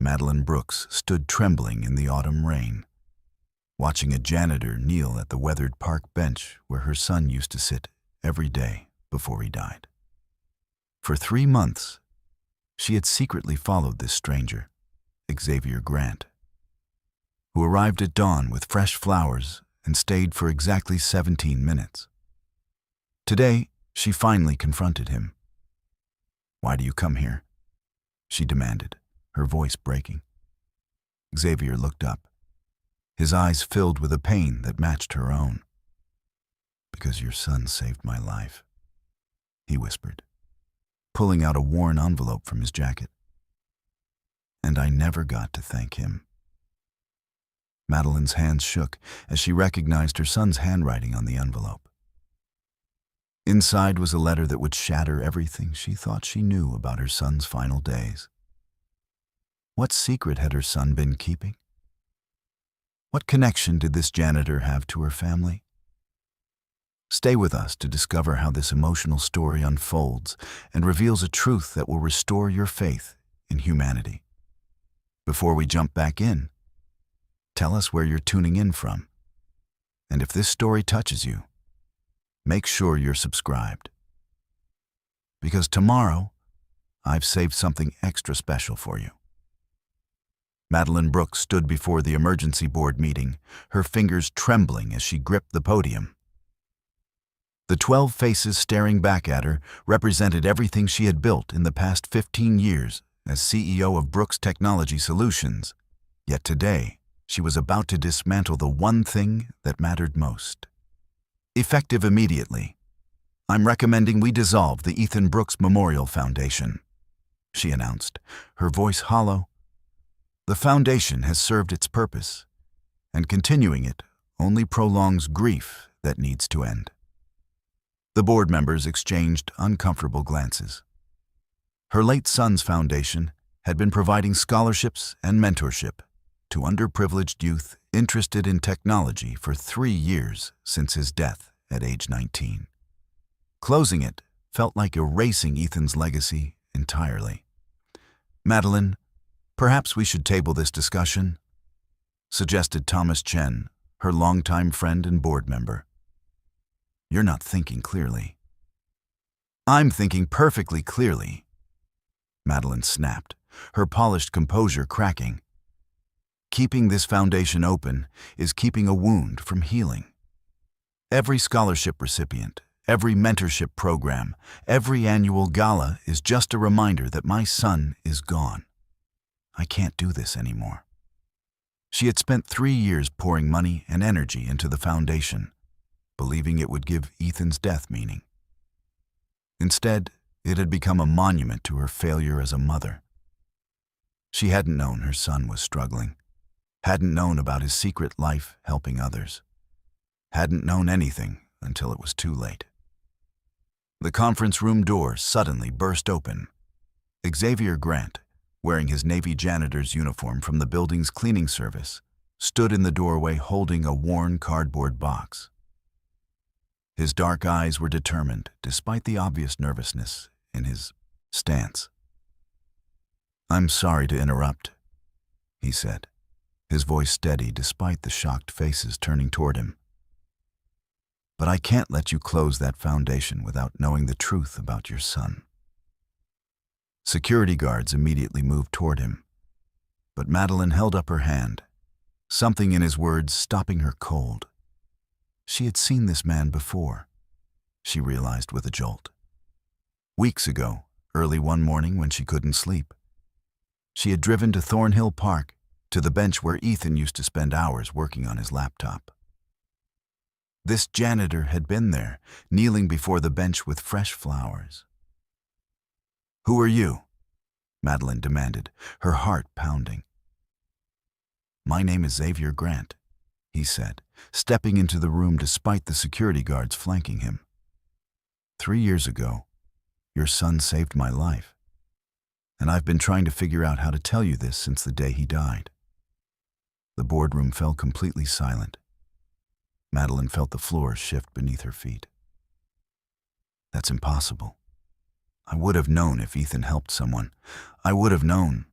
Madeline Brooks stood trembling in the autumn rain, watching a janitor kneel at the weathered park bench where her son used to sit every day before he died. For 3 months, she had secretly followed this stranger, Xavier Grant, who arrived at dawn with fresh flowers and stayed for exactly 17 minutes. Today, she finally confronted him. "Why do you come here?" she demanded, her voice breaking. Xavier looked up, his eyes filled with a pain that matched her own. "Because your son saved my life," he whispered, pulling out a worn envelope from his jacket. "And I never got to thank him." Madeline's hands shook as she recognized her son's handwriting on the envelope. Inside was a letter that would shatter everything she thought she knew about her son's final days. What secret had her son been keeping? What connection did this janitor have to her family? Stay with us to discover how this emotional story unfolds and reveals a truth that will restore your faith in humanity. Before we jump back in, tell us where you're tuning in from. And if this story touches you, make sure you're subscribed. Because tomorrow, I've saved something extra special for you. Madeline Brooks stood before the emergency board meeting, her fingers trembling as she gripped the podium. The 12 faces staring back at her represented everything she had built in the past 15 years as CEO of Brooks Technology Solutions. Yet today, she was about to dismantle the one thing that mattered most. Effective immediately, I'm recommending we dissolve the Ethan Brooks Memorial Foundation, she announced, her voice hollow. The foundation has served its purpose, and continuing it only prolongs grief that needs to end. The board members exchanged uncomfortable glances. Her late son's foundation had been providing scholarships and mentorship to underprivileged youth interested in technology for 3 years since his death at age 19. Closing it felt like erasing Ethan's legacy entirely. "Madeline, perhaps we should table this discussion," suggested Thomas Chen, her longtime friend and board member. "You're not thinking clearly." "I'm thinking perfectly clearly," Madeline snapped, her polished composure cracking. "Keeping this foundation open is keeping a wound from healing. Every scholarship recipient, every mentorship program, every annual gala is just a reminder that my son is gone. I can't do this anymore." She had spent 3 years pouring money and energy into the foundation, believing it would give Ethan's death meaning. Instead, it had become a monument to her failure as a mother. She hadn't known her son was struggling, hadn't known about his secret life helping others, hadn't known anything until it was too late. The conference room door suddenly burst open. Xavier Grant, wearing his Navy janitor's uniform from the building's cleaning service, stood in the doorway holding a worn cardboard box. His dark eyes were determined, despite the obvious nervousness in his stance. "I'm sorry to interrupt," he said, his voice steady despite the shocked faces turning toward him. "But I can't let you close that foundation without knowing the truth about your son." Security guards immediately moved toward him, but Madeline held up her hand, something in his words stopping her cold. She had seen this man before, she realized with a jolt. Weeks ago, early one morning when she couldn't sleep, she had driven to Thornhill Park, to the bench where Ethan used to spend hours working on his laptop. This janitor had been there, kneeling before the bench with fresh flowers. "Who are you?" Madeline demanded, her heart pounding. "My name is Xavier Grant," he said, stepping into the room despite the security guards flanking him. 3 years ago, your son saved my life, and I've been trying to figure out how to tell you this since the day he died." The boardroom fell completely silent. Madeline felt the floor shift beneath her feet. "That's impossible. I would have known if Ethan helped someone. I would have known."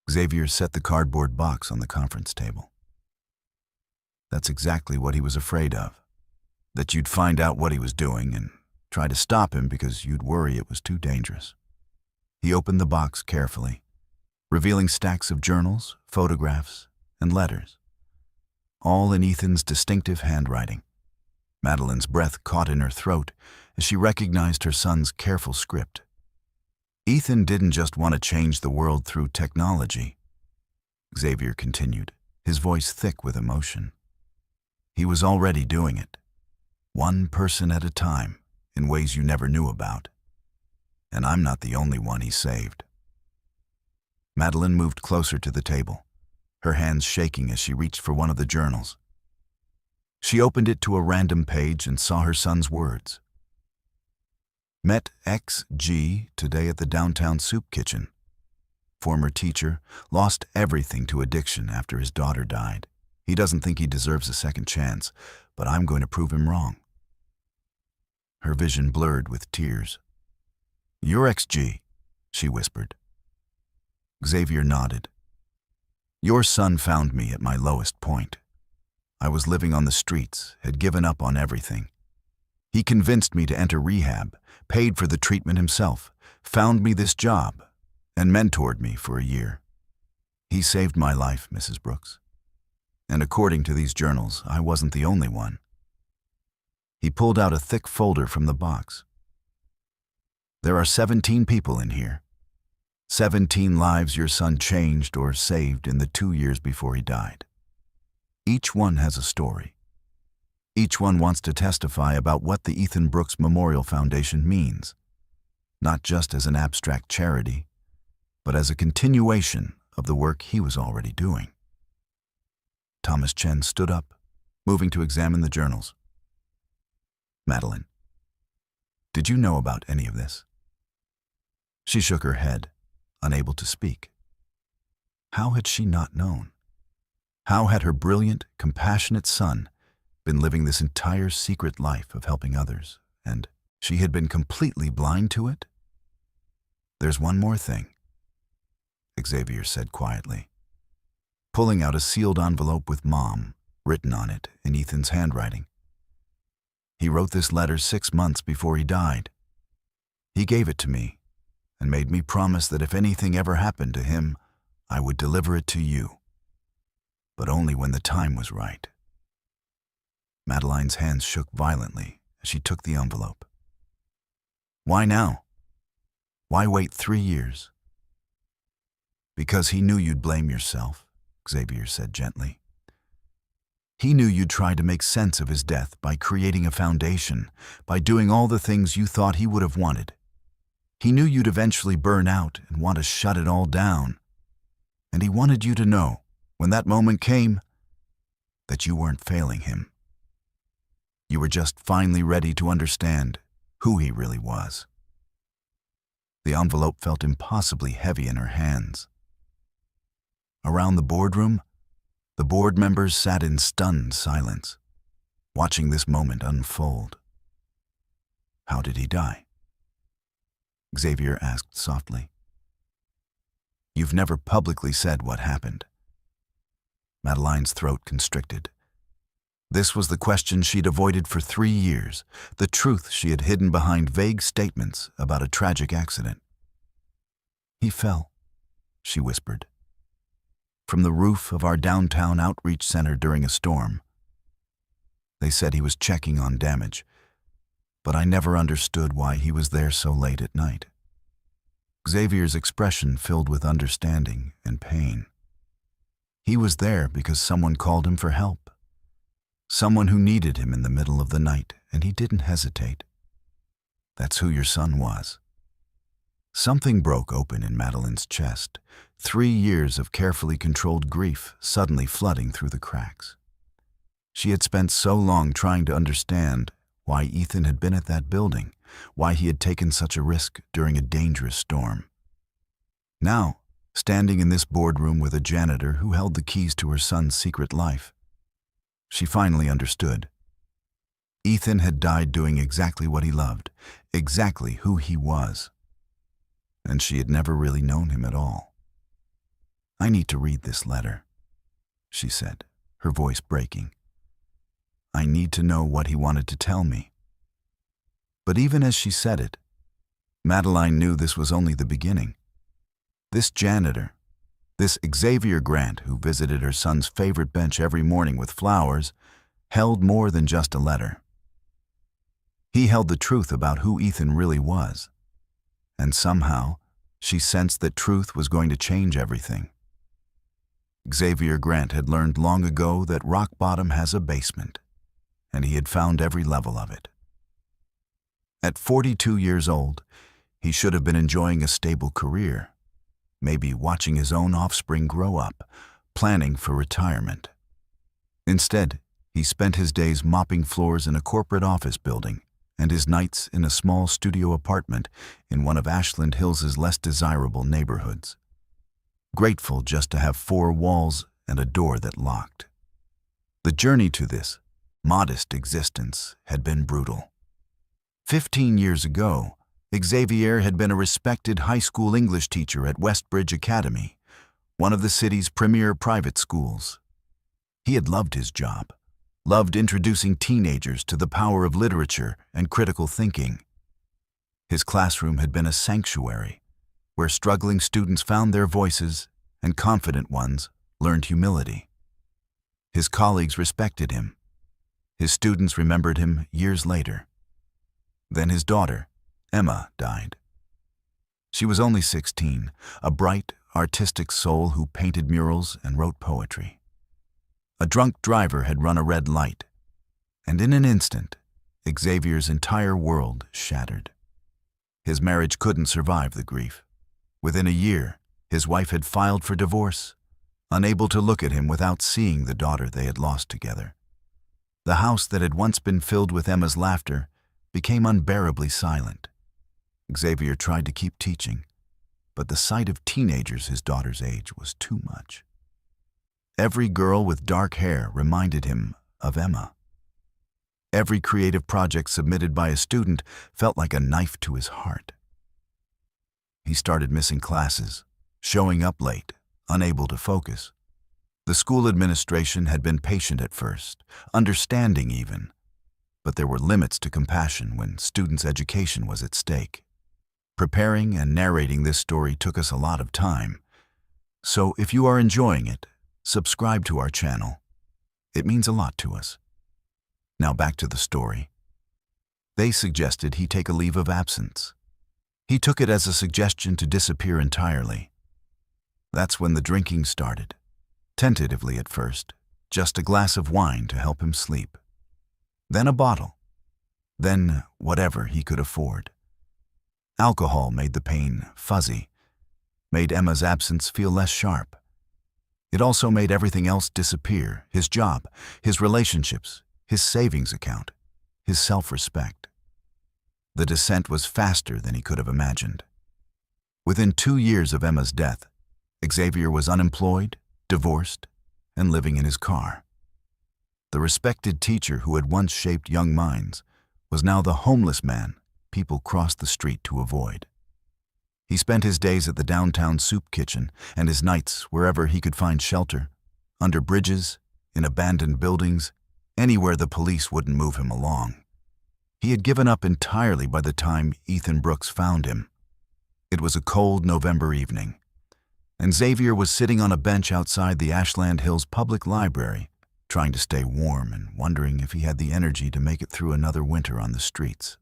Xavier set the cardboard box on the conference table. That's exactly what he was afraid of. That you'd find out what he was doing and try to stop him because you'd worry it was too dangerous. He opened the box carefully, revealing stacks of journals, photographs, and letters, all in Ethan's distinctive handwriting. Madeline's breath caught in her throat as she recognized her son's careful script. Ethan didn't just want to change the world through technology, Xavier continued, his voice thick with emotion. He was already doing it, one person at a time, in ways you never knew about. And I'm not the only one he saved. Madeline moved closer to the table, her hands shaking as she reached for one of the journals. She opened it to a random page and saw her son's words. Met XG today at the downtown soup kitchen. Former teacher, lost everything to addiction after his daughter died. He doesn't think he deserves a second chance, but I'm going to prove him wrong. Her vision blurred with tears. You're XG, she whispered. Xavier nodded. Your son found me at my lowest point. I was living on the streets, had given up on everything. He convinced me to enter rehab, paid for the treatment himself, found me this job, and mentored me for a year. He saved my life, Mrs. Brooks. And according to these journals, I wasn't the only one. He pulled out a thick folder from the box. There are 17 people in here. 17 lives your son changed or saved in the 2 years before he died. Each one has a story. Each one wants to testify about what the Ethan Brooks Memorial Foundation means, not just as an abstract charity, but as a continuation of the work he was already doing. Thomas Chen stood up, moving to examine the journals. Madeline, did you know about any of this? She shook her head, unable to speak. How had she not known? How had her brilliant, compassionate son been living this entire secret life of helping others, and she had been completely blind to it? There's one more thing, Xavier said quietly, pulling out a sealed envelope with Mom written on it in Ethan's handwriting. He wrote this letter 6 months before he died. He gave it to me and made me promise that if anything ever happened to him, I would deliver it to you, but only when the time was right. Madeline's hands shook violently as she took the envelope. Why now? Why wait 3 years? Because he knew you'd blame yourself, Xavier said gently. He knew you'd try to make sense of his death by creating a foundation, by doing all the things you thought he would have wanted. He knew you'd eventually burn out and want to shut it all down. And he wanted you to know, when that moment came, that you weren't failing him. You were just finally ready to understand who he really was. The envelope felt impossibly heavy in her hands. Around the boardroom, the board members sat in stunned silence, watching this moment unfold. How did he die? Xavier asked softly. You've never publicly said what happened. Madeline's throat constricted. This was the question she'd avoided for 3 years, the truth she had hidden behind vague statements about a tragic accident. He fell, she whispered, from the roof of our downtown outreach center during a storm. They said he was checking on damage, but I never understood why he was there so late at night. Xavier's expression filled with understanding and pain. He was there because someone called him for help. Someone who needed him in the middle of the night, and he didn't hesitate. That's who your son was. Something broke open in Madeline's chest, 3 years of carefully controlled grief suddenly flooding through the cracks. She had spent so long trying to understand why Ethan had been at that building, why he had taken such a risk during a dangerous storm. Now, standing in this boardroom with a janitor who held the keys to her son's secret life, she finally understood. Ethan had died doing exactly what he loved, exactly who he was. And she had never really known him at all. "I need to read this letter," she said, her voice breaking. "I need to know what he wanted to tell me." But even as she said it, Madeline knew this was only the beginning. This janitor, this Xavier Grant who visited her son's favorite bench every morning with flowers, held more than just a letter. He held the truth about who Ethan really was. And somehow, she sensed that truth was going to change everything. Xavier Grant had learned long ago that rock bottom has a basement, and he had found every level of it. At 42 years old, he should have been enjoying a stable career, maybe watching his own offspring grow up, planning for retirement. Instead, he spent his days mopping floors in a corporate office building and his nights in a small studio apartment in one of Ashland Hills' less desirable neighborhoods, grateful just to have 4 walls and a door that locked. The journey to this modest existence had been brutal. 15 years ago, Xavier had been a respected high school English teacher at Westbridge Academy, one of the city's premier private schools. He had loved his job, loved introducing teenagers to the power of literature and critical thinking. His classroom had been a sanctuary, where struggling students found their voices and confident ones learned humility. His colleagues respected him. His students remembered him years later. Then his daughter, Emma, died. She was only 16, a bright, artistic soul who painted murals and wrote poetry. A drunk driver had run a red light, and in an instant, Xavier's entire world shattered. His marriage couldn't survive the grief. Within a year, his wife had filed for divorce, unable to look at him without seeing the daughter they had lost together. The house that had once been filled with Emma's laughter became unbearably silent. Xavier tried to keep teaching, but the sight of teenagers his daughter's age was too much. Every girl with dark hair reminded him of Emma. Every creative project submitted by a student felt like a knife to his heart. He started missing classes, showing up late, unable to focus. The school administration had been patient at first, understanding even, but there were limits to compassion when students' education was at stake. Preparing and narrating this story took us a lot of time, so if you are enjoying it, subscribe to our channel. It means a lot to us. Now back to the story. They suggested he take a leave of absence. He took it as a suggestion to disappear entirely. That's when the drinking started. Tentatively at first, just a glass of wine to help him sleep. Then a bottle. Then whatever he could afford. Alcohol made the pain fuzzy, made Emma's absence feel less sharp. It also made everything else disappear: his job, his relationships, his savings account, his self-respect. The descent was faster than he could have imagined. Within 2 years of Emma's death, Xavier was unemployed, divorced, and living in his car. The respected teacher who had once shaped young minds was now the homeless man people crossed the street to avoid. He spent his days at the downtown soup kitchen and his nights wherever he could find shelter, under bridges, in abandoned buildings, anywhere the police wouldn't move him along. He had given up entirely by the time Ethan Brooks found him. It was a cold November evening, and Xavier was sitting on a bench outside the Ashland Hills Public Library, trying to stay warm and wondering if he had the energy to make it through another winter on the streets.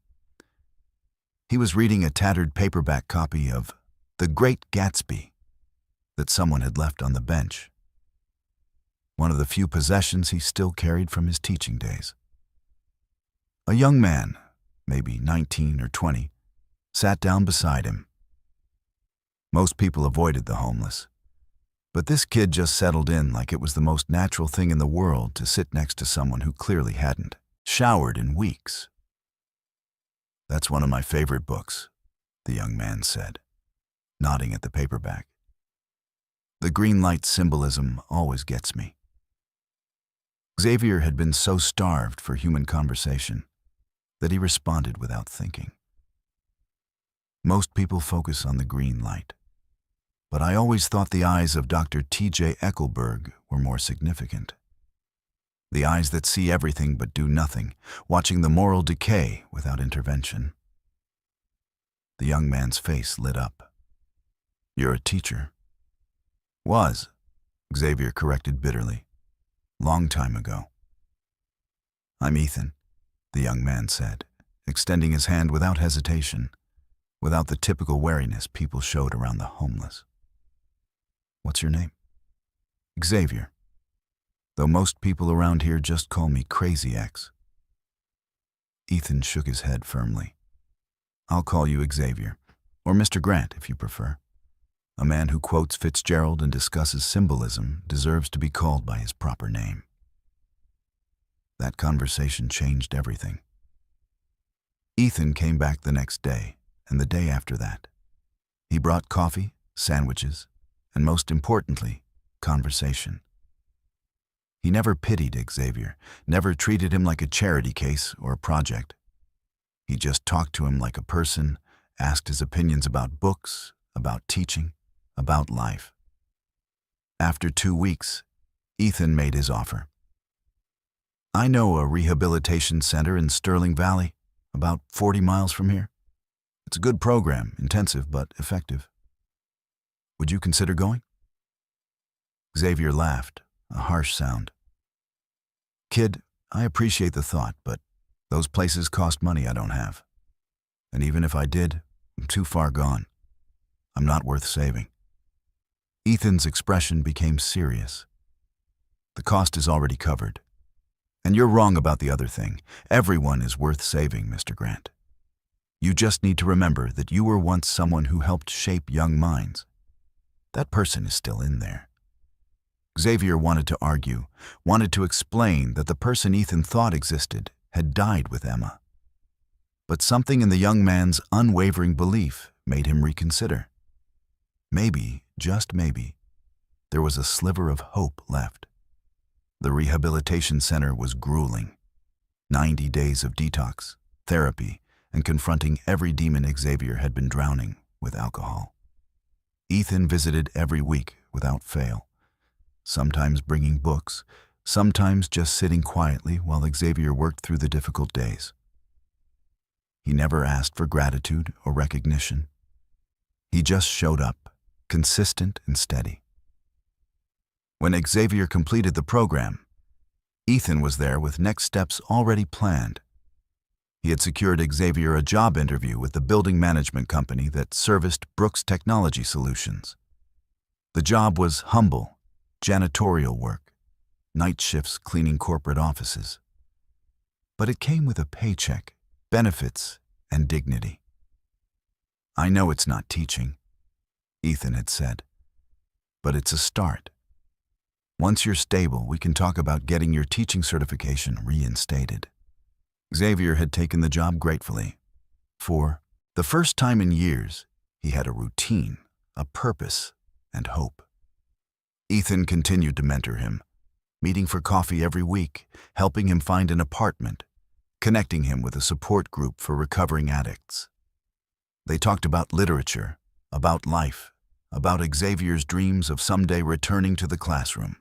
He was reading a tattered paperback copy of The Great Gatsby that someone had left on the bench, one of the few possessions he still carried from his teaching days. A young man, maybe 19 or 20, sat down beside him. Most people avoided the homeless, but this kid just settled in like it was the most natural thing in the world to sit next to someone who clearly hadn't showered in weeks. "That's one of my favorite books," the young man said, nodding at the paperback. "The green light symbolism always gets me." Xavier had been so starved for human conversation that he responded without thinking. Most people focus on the green light. But I always thought the eyes of Dr. T.J. Eckelberg were more significant. The eyes that see everything but do nothing, watching the moral decay without intervention. The young man's face lit up. You're a teacher. Was, Xavier corrected bitterly. Long time ago. I'm Ethan, the young man said, extending his hand without hesitation, without the typical wariness people showed around the homeless. What's your name? Xavier. Though most people around here just call me Crazy X. Ethan shook his head firmly. I'll call you Xavier, or Mr. Grant if you prefer. A man who quotes Fitzgerald and discusses symbolism deserves to be called by his proper name. That conversation changed everything. Ethan came back the next day, and the day after that. He brought coffee, sandwiches, and most importantly, conversation. He never pitied Xavier, never treated him like a charity case or a project. He just talked to him like a person, asked his opinions about books, about teaching, about life. After 2 weeks, Ethan made his offer. I know a rehabilitation center in Sterling Valley, about 40 miles from here. It's a good program, intensive but effective. Would you consider going? Xavier laughed, a harsh sound. Kid, I appreciate the thought, but those places cost money I don't have. And even if I did, I'm too far gone. I'm not worth saving. Ethan's expression became serious. The cost is already covered. And you're wrong about the other thing. Everyone is worth saving, Mr. Grant. You just need to remember that you were once someone who helped shape young minds. That person is still in there. Xavier wanted to argue, wanted to explain that the person Ethan thought existed had died with Emma. But something in the young man's unwavering belief made him reconsider. Maybe, just maybe, there was a sliver of hope left. The rehabilitation center was grueling. 90 days of detox, therapy, and confronting every demon Xavier had been drowning with alcohol. Ethan visited every week without fail, sometimes bringing books, sometimes just sitting quietly while Xavier worked through the difficult days. He never asked for gratitude or recognition. He just showed up, consistent and steady. When Xavier completed the program, Ethan was there with next steps already planned. He had secured Xavier a job interview with the building management company that serviced Brooks Technology Solutions. The job was humble, janitorial work, night shifts cleaning corporate offices. But it came with a paycheck, benefits, and dignity. I know it's not teaching, Ethan had said, but it's a start. Once you're stable, we can talk about getting your teaching certification reinstated. Xavier had taken the job gratefully. For the first time in years, he had a routine, a purpose, and hope. Ethan continued to mentor him, meeting for coffee every week, helping him find an apartment, connecting him with a support group for recovering addicts. They talked about literature, about life, about Xavier's dreams of someday returning to the classroom.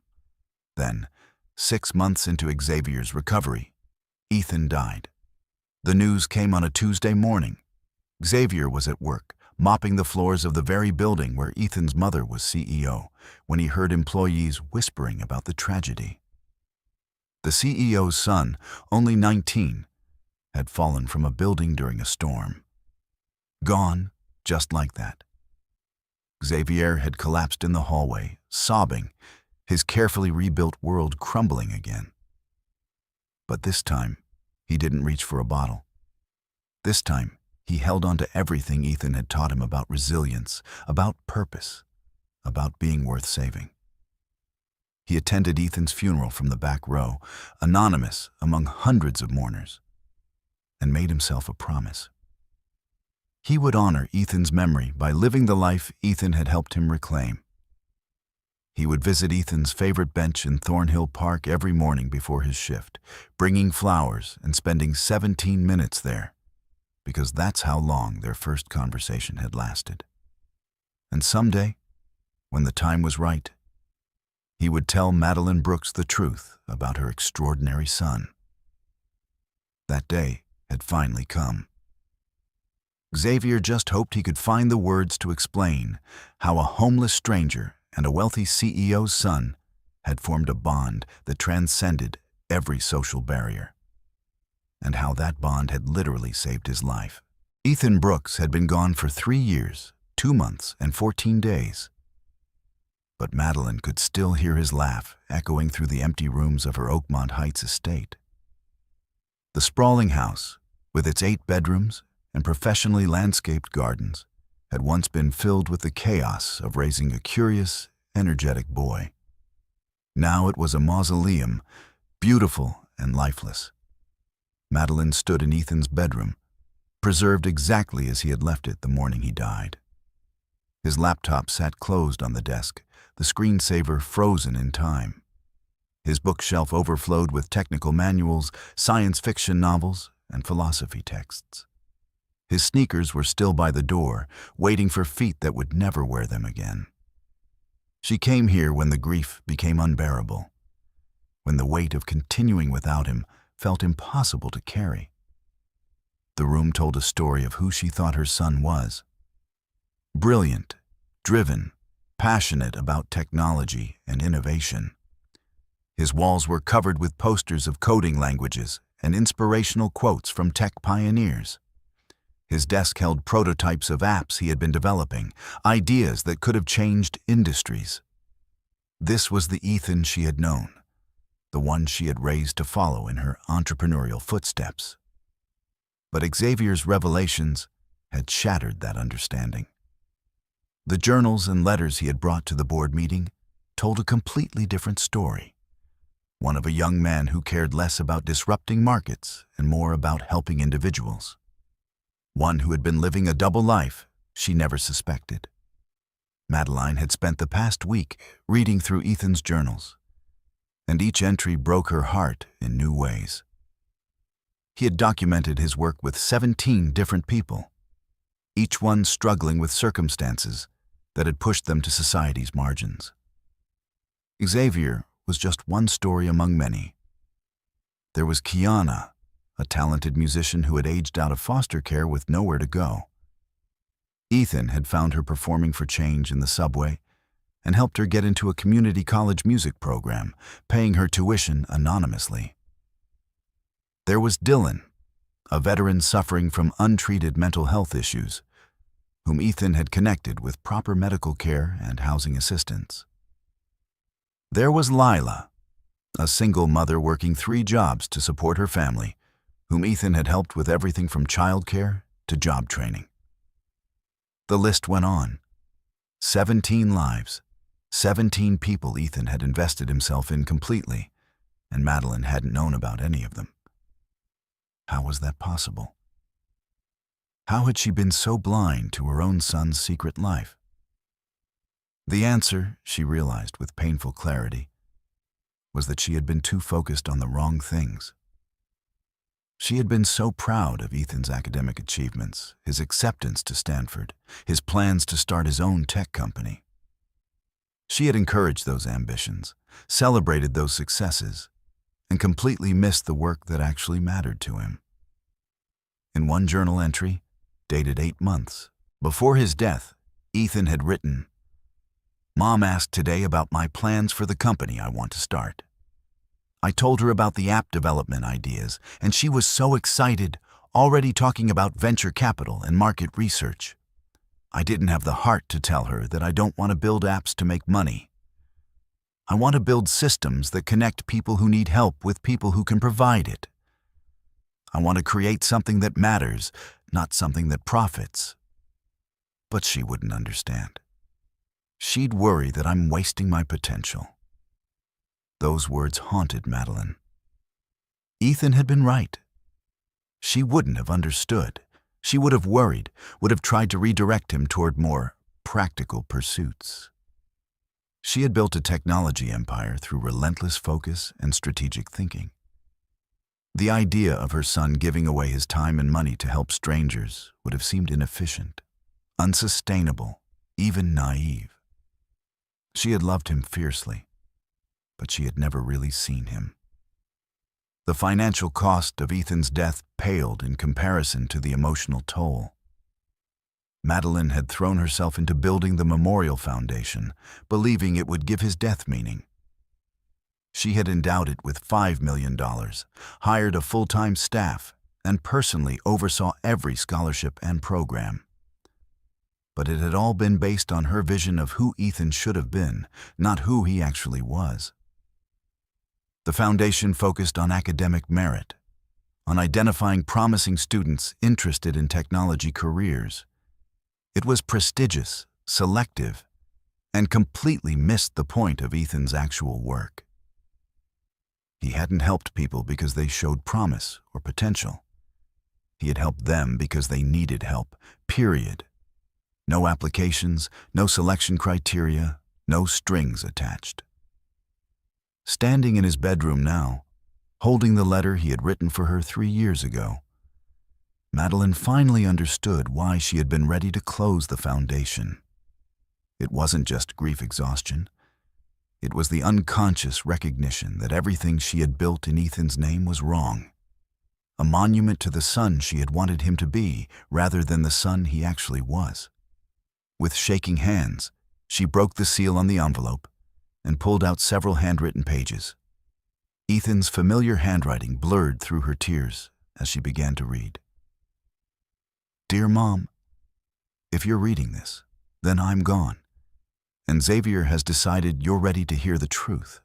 Then, 6 months into Xavier's recovery, Ethan died. The news came on a Tuesday morning. Xavier was at work, mopping the floors of the very building where Ethan's mother was CEO, when he heard employees whispering about the tragedy. The CEO's son, only 19, had fallen from a building during a storm. Gone, just like that. Xavier had collapsed in the hallway, sobbing, his carefully rebuilt world crumbling again. But this time, he didn't reach for a bottle. This time, he held on to everything Ethan had taught him about resilience, about purpose, about being worth saving. He attended Ethan's funeral from the back row, anonymous among hundreds of mourners, and made himself a promise. He would honor Ethan's memory by living the life Ethan had helped him reclaim. He would visit Ethan's favorite bench in Thornhill Park every morning before his shift, bringing flowers and spending 17 minutes there, because that's how long their first conversation had lasted. And someday, When the time was right, he would tell Madeline Brooks the truth about her extraordinary son. That day had finally come. Xavier just hoped he could find the words to explain how a homeless stranger and a wealthy CEO's son had formed a bond that transcended every social barrier, and how that bond had literally saved his life. Ethan Brooks had been gone for 3 years, 2 months, and 14 days. But Madeline could still hear his laugh echoing through the empty rooms of her Oakmont Heights estate. The sprawling house, with its 8 bedrooms and professionally landscaped gardens, had once been filled with the chaos of raising a curious, energetic boy. Now it was a mausoleum, beautiful and lifeless. Madeline stood in Ethan's bedroom, preserved exactly as he had left it the morning he died. His laptop sat closed on the desk, the screensaver frozen in time. His bookshelf overflowed with technical manuals, science fiction novels, and philosophy texts. His sneakers were still by the door, waiting for feet that would never wear them again. She came here when the grief became unbearable, when the weight of continuing without him felt impossible to carry. The room told a story of who she thought her son was. Brilliant, driven, passionate about technology and innovation. His walls were covered with posters of coding languages and inspirational quotes from tech pioneers. His desk held prototypes of apps he had been developing, ideas that could have changed industries. This was the Ethan she had known, the one she had raised to follow in her entrepreneurial footsteps. But Xavier's revelations had shattered that understanding. The journals and letters he had brought to the board meeting told a completely different story. One of a young man who cared less about disrupting markets and more about helping individuals. One who had been living a double life she never suspected. Madeline had spent the past week reading through Ethan's journals, and each entry broke her heart in new ways. He had documented his work with 17 different people, each one struggling with circumstances that had pushed them to society's margins. Xavier was just one story among many. There was Kiana, a talented musician who had aged out of foster care with nowhere to go. Ethan had found her performing for change in the subway and helped her get into a community college music program, paying her tuition anonymously. There was Dylan, a veteran suffering from untreated mental health issues, whom Ethan had connected with proper medical care and housing assistance. There was Lila, a single mother working 3 jobs to support her family, whom Ethan had helped with everything from childcare to job training. The list went on. 17 lives, 17 people Ethan had invested himself in completely, and Madeline hadn't known about any of them. How was that possible? How had she been so blind to her own son's secret life? The answer, she realized with painful clarity, was that she had been too focused on the wrong things. She had been so proud of Ethan's academic achievements, his acceptance to Stanford, his plans to start his own tech company. She had encouraged those ambitions, celebrated those successes, and completely missed the work that actually mattered to him. In one journal entry, dated 8 months before his death, Ethan had written, "Mom asked today about my plans for the company I want to start. I told her about the app development ideas, and she was so excited, already talking about venture capital and market research. I didn't have the heart to tell her that I don't want to build apps to make money. I want to build systems that connect people who need help with people who can provide it. I want to create something that matters, not something that profits." But she wouldn't understand. She'd worry that I'm wasting my potential. Those words haunted Madeline. Ethan had been right. She wouldn't have understood. She would have worried, would have tried to redirect him toward more practical pursuits. She had built a technology empire through relentless focus and strategic thinking. The idea of her son giving away his time and money to help strangers would have seemed inefficient, unsustainable, even naive. She had loved him fiercely, but she had never really seen him. The financial cost of Ethan's death paled in comparison to the emotional toll. Madeline had thrown herself into building the memorial foundation, believing it would give his death meaning. She had endowed it with $5 million, hired a full-time staff, and personally oversaw every scholarship and program. But it had all been based on her vision of who Ethan should have been, not who he actually was. The foundation focused on academic merit, on identifying promising students interested in technology careers. It was prestigious, selective, and completely missed the point of Ethan's actual work. He hadn't helped people because they showed promise or potential. He had helped them because they needed help, period. No applications, no selection criteria, no strings attached. Standing in his bedroom now, holding the letter he had written for her 3 years ago, Madeline finally understood why she had been ready to close the foundation. It wasn't just grief exhaustion. It was the unconscious recognition that everything she had built in Ethan's name was wrong. A monument to the son she had wanted him to be, rather than the son he actually was. With shaking hands, she broke the seal on the envelope and pulled out several handwritten pages. Ethan's familiar handwriting blurred through her tears as she began to read. "Dear Mom, if you're reading this, then I'm gone, and Xavier has decided you're ready to hear the truth.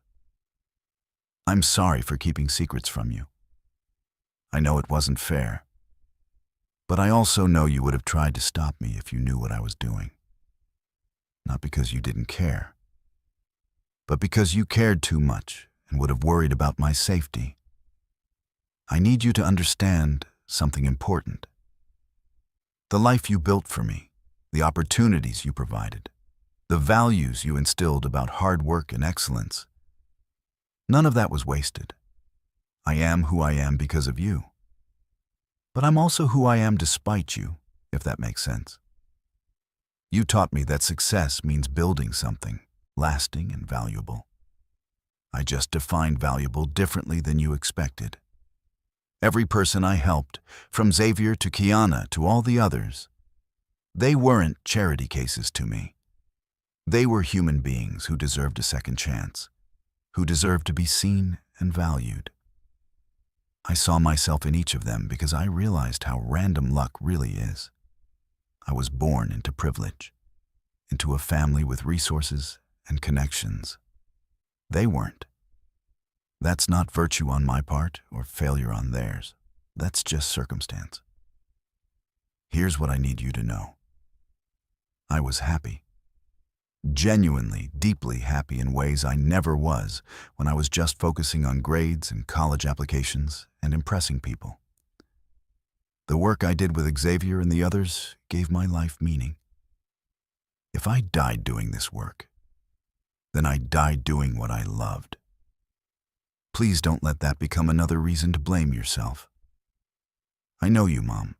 I'm sorry for keeping secrets from you. I know it wasn't fair, but I also know you would have tried to stop me if you knew what I was doing. Not because you didn't care, but because you cared too much and would have worried about my safety. I need you to understand something important. The life you built for me, the opportunities you provided, the values you instilled about hard work and excellence, none of that was wasted. I am who I am because of you. But I'm also who I am despite you, if that makes sense. You taught me that success means building something lasting and valuable. I just defined valuable differently than you expected. Every person I helped, from Xavier to Kiana to all the others, they weren't charity cases to me. They were human beings who deserved a second chance, who deserved to be seen and valued. I saw myself in each of them because I realized how random luck really is. I was born into privilege, into a family with resources and connections. They weren't. That's not virtue on my part or failure on theirs. That's just circumstance. Here's what I need you to know. I was happy. Genuinely, deeply happy in ways I never was when I was just focusing on grades and college applications and impressing people. The work I did with Xavier and the others gave my life meaning. If I died doing this work, then I died doing what I loved. Please don't let that become another reason to blame yourself. I know you, Mom.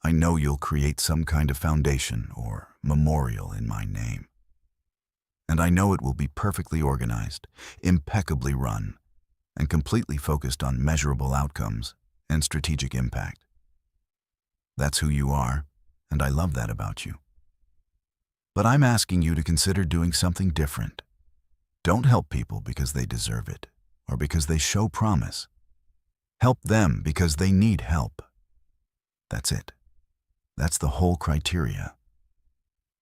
I know you'll create some kind of foundation or memorial in my name. And I know it will be perfectly organized, impeccably run, and completely focused on measurable outcomes and strategic impact. That's who you are, and I love that about you. But I'm asking you to consider doing something different. Don't help people because they deserve it, or because they show promise. Help them because they need help. That's it. That's the whole criteria.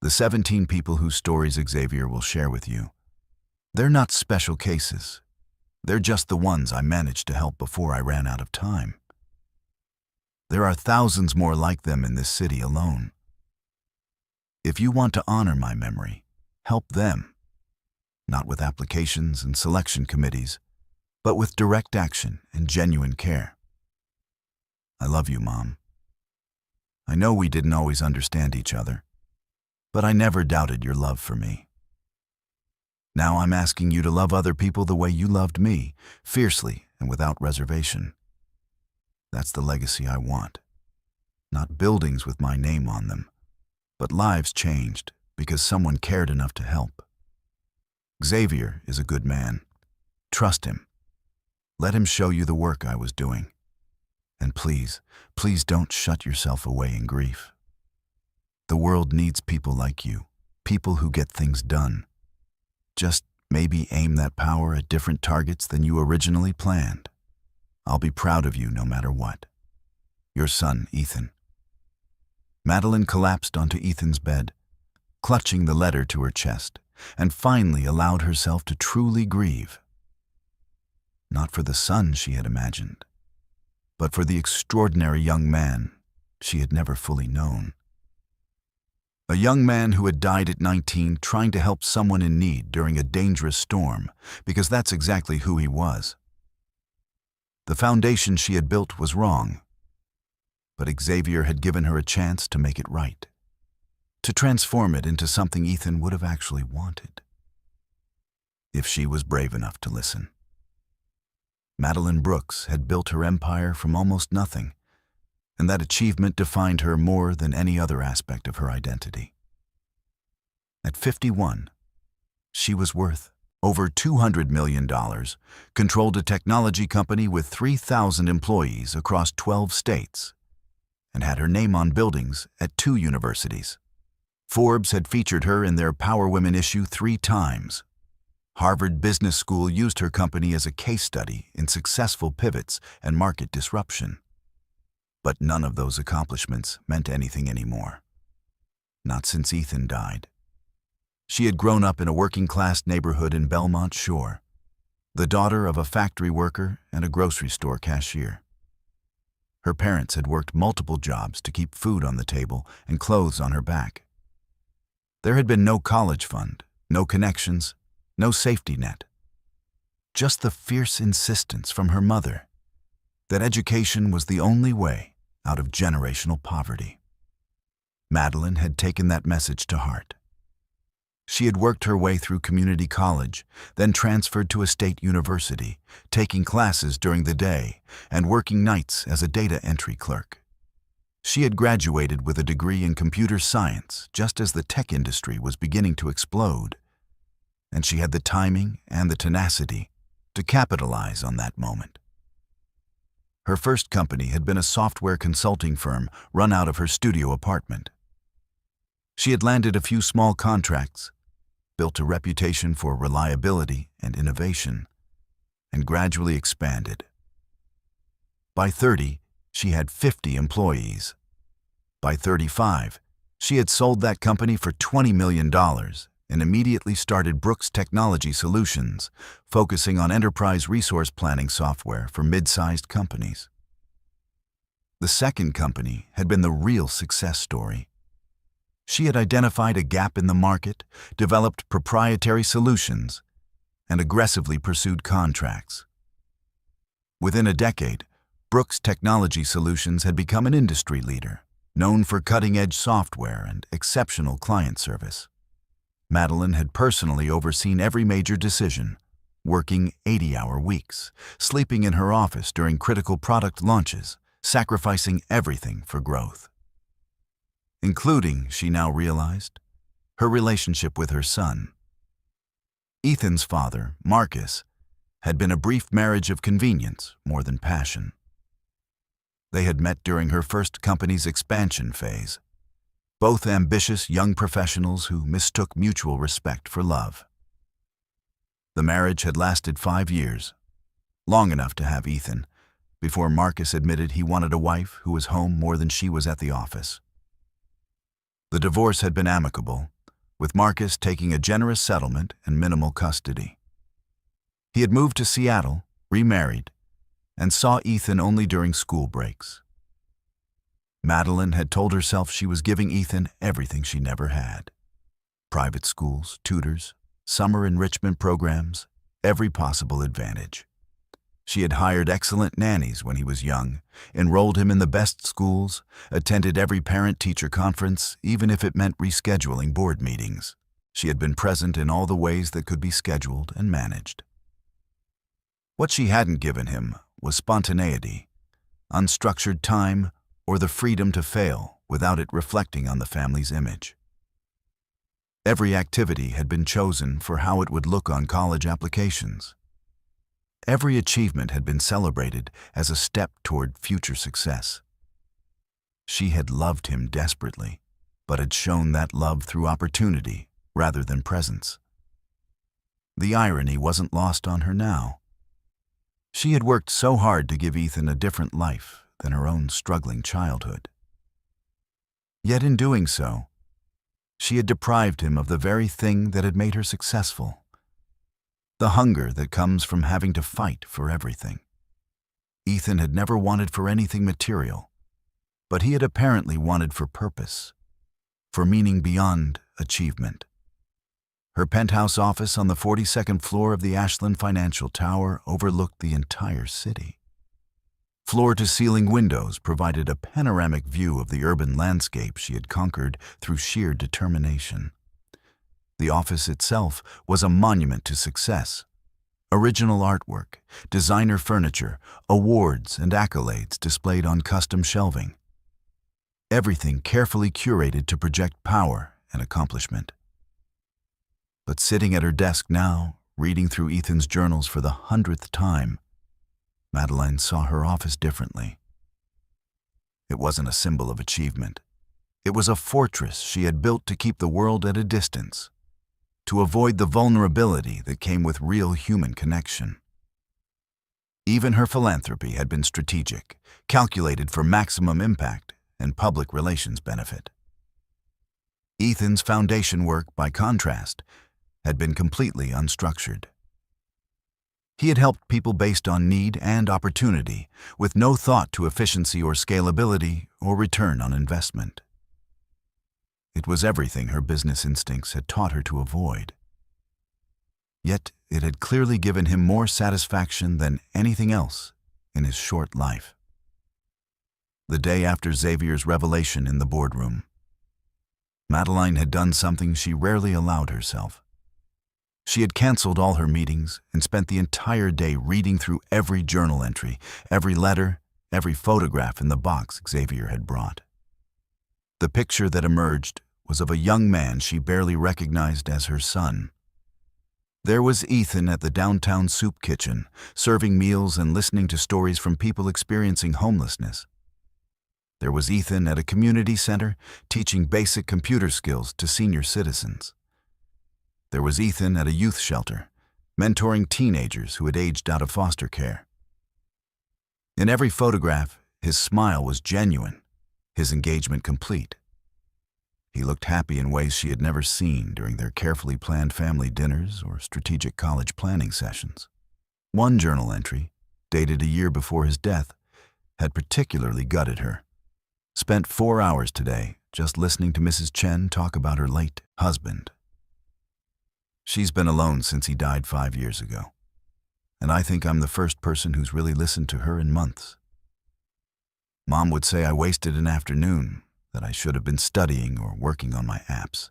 The 17 people whose stories Xavier will share with you, they're not special cases. They're just the ones I managed to help before I ran out of time. There are thousands more like them in this city alone. If you want to honor my memory, help them. Not with applications and selection committees, but with direct action and genuine care. I love you, Mom. I know we didn't always understand each other, but I never doubted your love for me. Now I'm asking you to love other people the way you loved me, fiercely and without reservation. That's the legacy I want. Not buildings with my name on them, but lives changed because someone cared enough to help. Xavier is a good man. Trust him. Let him show you the work I was doing. And please, please don't shut yourself away in grief. The world needs people like you, people who get things done. Just maybe aim that power at different targets than you originally planned. I'll be proud of you no matter what. Your son, Ethan. Madeline collapsed onto Ethan's bed, clutching the letter to her chest, and finally allowed herself to truly grieve. Not for the son she had imagined, but for the extraordinary young man she had never fully known. A young man who had died at 19 trying to help someone in need during a dangerous storm, because that's exactly who he was. The foundation she had built was wrong, but Xavier had given her a chance to make it right, to transform it into something Ethan would have actually wanted, if she was brave enough to listen. Madeline Brooks had built her empire from almost nothing, and that achievement defined her more than any other aspect of her identity. At 51, she was worth over $200 million, controlled a technology company with 3,000 employees across 12 states, and had her name on buildings at 2 universities. Forbes had featured her in their Power Women issue 3 times. Harvard Business School used her company as a case study in successful pivots and market disruption. But none of those accomplishments meant anything anymore. Not since Ethan died. She had grown up in a working-class neighborhood in Belmont Shore, the daughter of a factory worker and a grocery store cashier. Her parents had worked multiple jobs to keep food on the table and clothes on her back. There had been no college fund, no connections, no safety net. Just the fierce insistence from her mother that education was the only way out of generational poverty. Madeline had taken that message to heart. She had worked her way through community college, then transferred to a state university, taking classes during the day and working nights as a data entry clerk. She had graduated with a degree in computer science just as the tech industry was beginning to explode, and she had the timing and the tenacity to capitalize on that moment. Her first company had been a software consulting firm run out of her studio apartment. She had landed a few small contracts, built a reputation for reliability and innovation, and gradually expanded. By 30, she had 50 employees. By 35, she had sold that company for $20 million and immediately started Brooks Technology Solutions, focusing on enterprise resource planning software for mid-sized companies. The second company had been the real success story. She had identified a gap in the market, developed proprietary solutions, and aggressively pursued contracts. Within a decade, Brooks Technology Solutions had become an industry leader, known for cutting-edge software and exceptional client service. Madeline had personally overseen every major decision, working 80-hour weeks, sleeping in her office during critical product launches, sacrificing everything for growth. Including, she now realized, her relationship with her son. Ethan's father, Marcus, had been a brief marriage of convenience more than passion. They had met during her first company's expansion phase, both ambitious young professionals who mistook mutual respect for love. The marriage had lasted 5 years, long enough to have Ethan, before Marcus admitted he wanted a wife who was home more than she was at the office. The divorce had been amicable, with Marcus taking a generous settlement and minimal custody. He had moved to Seattle, remarried, and saw Ethan only during school breaks. Madeline had told herself she was giving Ethan everything she never had. Private schools, tutors, summer enrichment programs, every possible advantage. She had hired excellent nannies when he was young, enrolled him in the best schools, attended every parent-teacher conference, even if it meant rescheduling board meetings. She had been present in all the ways that could be scheduled and managed. What she hadn't given him was spontaneity, unstructured time, or the freedom to fail without it reflecting on the family's image. Every activity had been chosen for how it would look on college applications. Every achievement had been celebrated as a step toward future success. She had loved him desperately, but had shown that love through opportunity rather than presence. The irony wasn't lost on her now. She had worked so hard to give Ethan a different life than her own struggling childhood. Yet in doing so, she had deprived him of the very thing that had made her successful, the hunger that comes from having to fight for everything. Ethan had never wanted for anything material, but he had apparently wanted for purpose, for meaning beyond achievement. Her penthouse office on the 42nd floor of the Ashland Financial Tower overlooked the entire city. Floor-to-ceiling windows provided a panoramic view of the urban landscape she had conquered through sheer determination. The office itself was a monument to success. Original artwork, designer furniture, awards and accolades displayed on custom shelving. Everything carefully curated to project power and accomplishment. But sitting at her desk now, reading through Ethan's journals for the 100th time, Madeline saw her office differently. It wasn't a symbol of achievement. It was a fortress she had built to keep the world at a distance, to avoid the vulnerability that came with real human connection. Even her philanthropy had been strategic, calculated for maximum impact and public relations benefit. Ethan's foundation work, by contrast, had been completely unstructured. He had helped people based on need and opportunity, with no thought to efficiency or scalability or return on investment. It was everything her business instincts had taught her to avoid. Yet it had clearly given him more satisfaction than anything else in his short life. The day after Xavier's revelation in the boardroom, Madeline had done something she rarely allowed herself. She had canceled all her meetings and spent the entire day reading through every journal entry, every letter, every photograph in the box Xavier had brought. The picture that emerged was of a young man she barely recognized as her son. There was Ethan at the downtown soup kitchen, serving meals and listening to stories from people experiencing homelessness. There was Ethan at a community center, teaching basic computer skills to senior citizens. There was Ethan at a youth shelter, mentoring teenagers who had aged out of foster care. In every photograph, his smile was genuine, his engagement complete. He looked happy in ways she had never seen during their carefully planned family dinners or strategic college planning sessions. One journal entry, dated a year before his death, had particularly gutted her. Spent 4 hours today just listening to Mrs. Chen talk about her late husband. She's been alone since he died 5 years ago, and I think I'm the first person who's really listened to her in months. Mom would say I wasted an afternoon, that I should have been studying or working on my apps.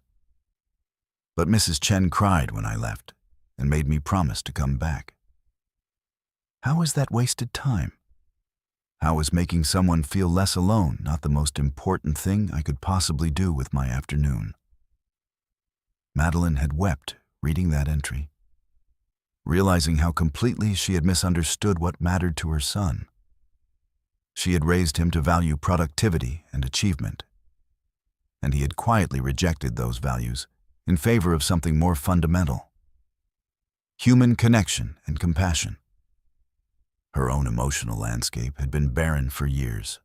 But Mrs. Chen cried when I left and made me promise to come back. How is that wasted time? How is making someone feel less alone not the most important thing I could possibly do with my afternoon? Madeline had wept reading that entry, realizing how completely she had misunderstood what mattered to her son. She had raised him to value productivity and achievement, and he had quietly rejected those values in favor of something more fundamental: human connection and compassion. Her own emotional landscape had been barren for years.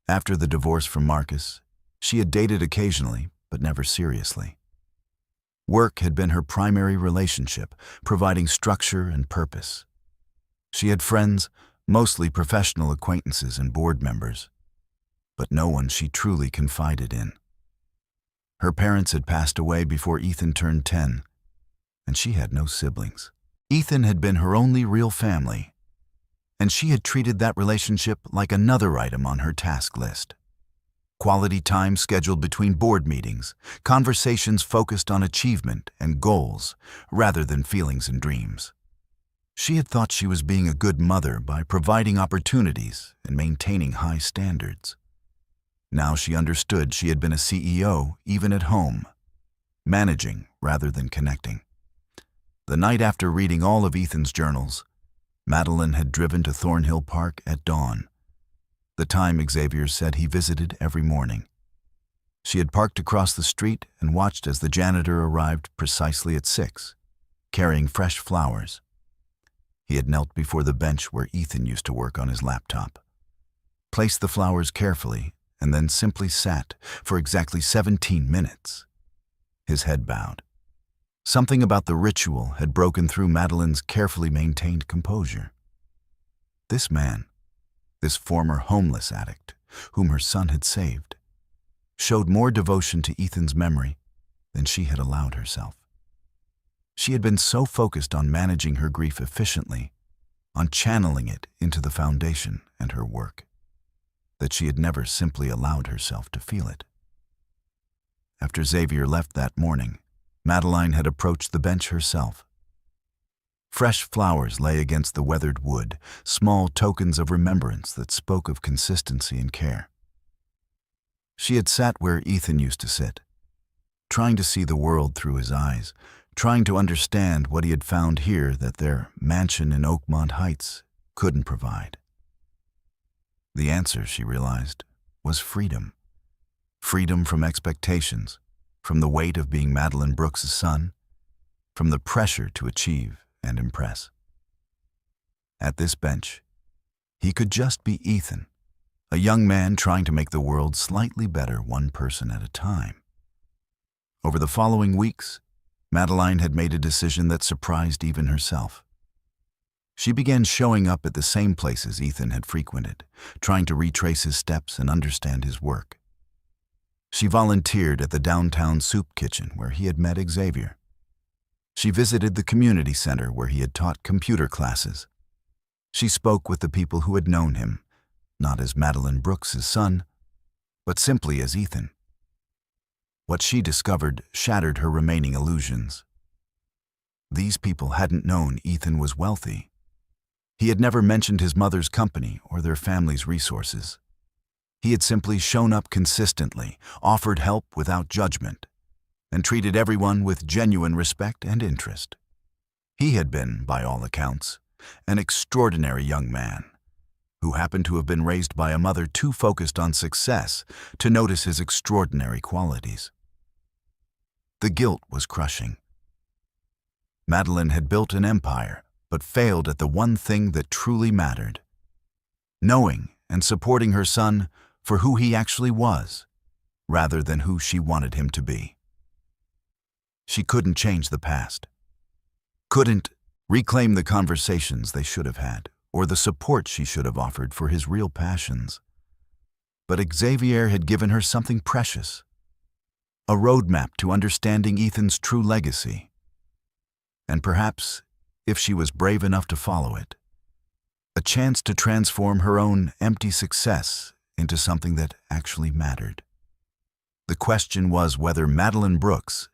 After the divorce from Marcus, she had dated occasionally, but never seriously. Work had been her primary relationship, providing structure and purpose. She had friends, mostly professional acquaintances and board members, but no one she truly confided in. Her parents had passed away before Ethan turned 10, and she had no siblings. Ethan had been her only real family, and she had treated that relationship like another item on her task list. Quality time scheduled between board meetings, conversations focused on achievement and goals rather than feelings and dreams. She had thought she was being a good mother by providing opportunities and maintaining high standards. Now she understood she had been a CEO even at home, managing rather than connecting. The night after reading all of Ethan's journals, Madeline had driven to Thornhill Park at dawn, the time Xavier said he visited every morning. She had parked across the street and watched as the janitor arrived precisely at 6, carrying fresh flowers. He had knelt before the bench where Ethan used to work on his laptop, placed the flowers carefully, and then simply sat for exactly 17 minutes, his head bowed. Something about the ritual had broken through Madeline's carefully maintained composure. This man, this former homeless addict, whom her son had saved, showed more devotion to Ethan's memory than she had allowed herself. She had been so focused on managing her grief efficiently, on channeling it into the foundation and her work, that she had never simply allowed herself to feel it. After Xavier left that morning, Madeline had approached the bench herself. Fresh flowers lay against the weathered wood, small tokens of remembrance that spoke of consistency and care. She had sat where Ethan used to sit, trying to see the world through his eyes, trying to understand what he had found here that their mansion in Oakmont Heights couldn't provide. The answer, she realized, was freedom. Freedom from expectations, from the weight of being Madeline Brooks' son, from the pressure to achieve and impress. At this bench, he could just be Ethan, a young man trying to make the world slightly better one person at a time. Over the following weeks, Madeline had made a decision that surprised even herself. She began showing up at the same places Ethan had frequented, trying to retrace his steps and understand his work. She volunteered at the downtown soup kitchen where he had met Xavier. She visited the community center where he had taught computer classes. She spoke with the people who had known him, not as Madeline Brooks' son, but simply as Ethan. What she discovered shattered her remaining illusions. These people hadn't known Ethan was wealthy. He had never mentioned his mother's company or their family's resources. He had simply shown up consistently, offered help without judgment, and treated everyone with genuine respect and interest. He had been, by all accounts, an extraordinary young man who happened to have been raised by a mother too focused on success to notice his extraordinary qualities. The guilt was crushing. Madeline had built an empire, but failed at the one thing that truly mattered: knowing and supporting her son for who he actually was, rather than who she wanted him to be. She couldn't change the past, couldn't reclaim the conversations they should have had, or the support she should have offered for his real passions. But Xavier had given her something precious, a roadmap to understanding Ethan's true legacy. And perhaps, if she was brave enough to follow it, a chance to transform her own empty success into something that actually mattered. The question was whether Madeline Brooks,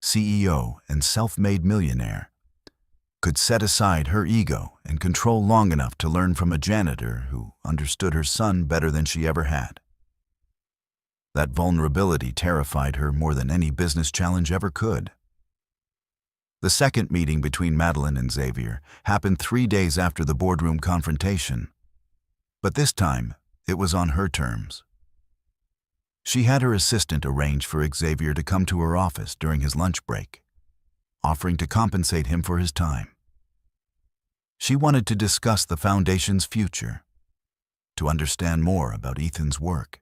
CEO and self-made millionaire, could set aside her ego and control long enough to learn from a janitor who understood her son better than she ever had. That vulnerability terrified her more than any business challenge ever could. The second meeting between Madeline and Xavier happened 3 days after the boardroom confrontation, but this time it was on her terms. She had her assistant arrange for Xavier to come to her office during his lunch break, offering to compensate him for his time. She wanted to discuss the foundation's future, to understand more about Ethan's work,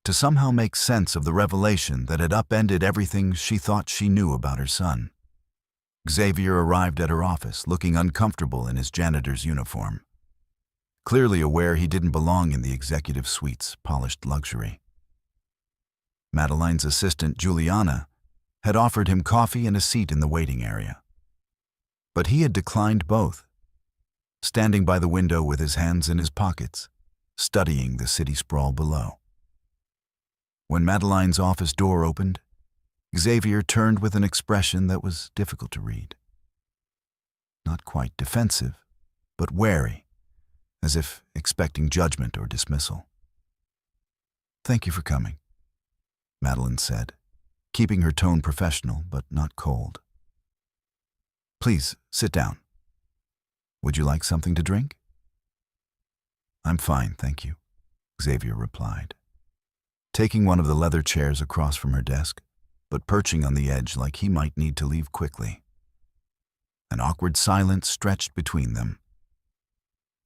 to somehow make sense of the revelation that had upended everything she thought she knew about her son. Xavier arrived at her office looking uncomfortable in his janitor's uniform, clearly aware he didn't belong in the executive suite's polished luxury. Madeline's assistant, Juliana, had offered him coffee and a seat in the waiting area. But he had declined both, standing by the window with his hands in his pockets, studying the city sprawl below. When Madeline's office door opened, Xavier turned with an expression that was difficult to read. Not quite defensive, but wary, as if expecting judgment or dismissal. "Thank you for coming," Madeline said, keeping her tone professional but not cold. "Please, sit down. Would you like something to drink?" "I'm fine, thank you," Xavier replied, taking one of the leather chairs across from her desk, but perching on the edge like he might need to leave quickly. An awkward silence stretched between them.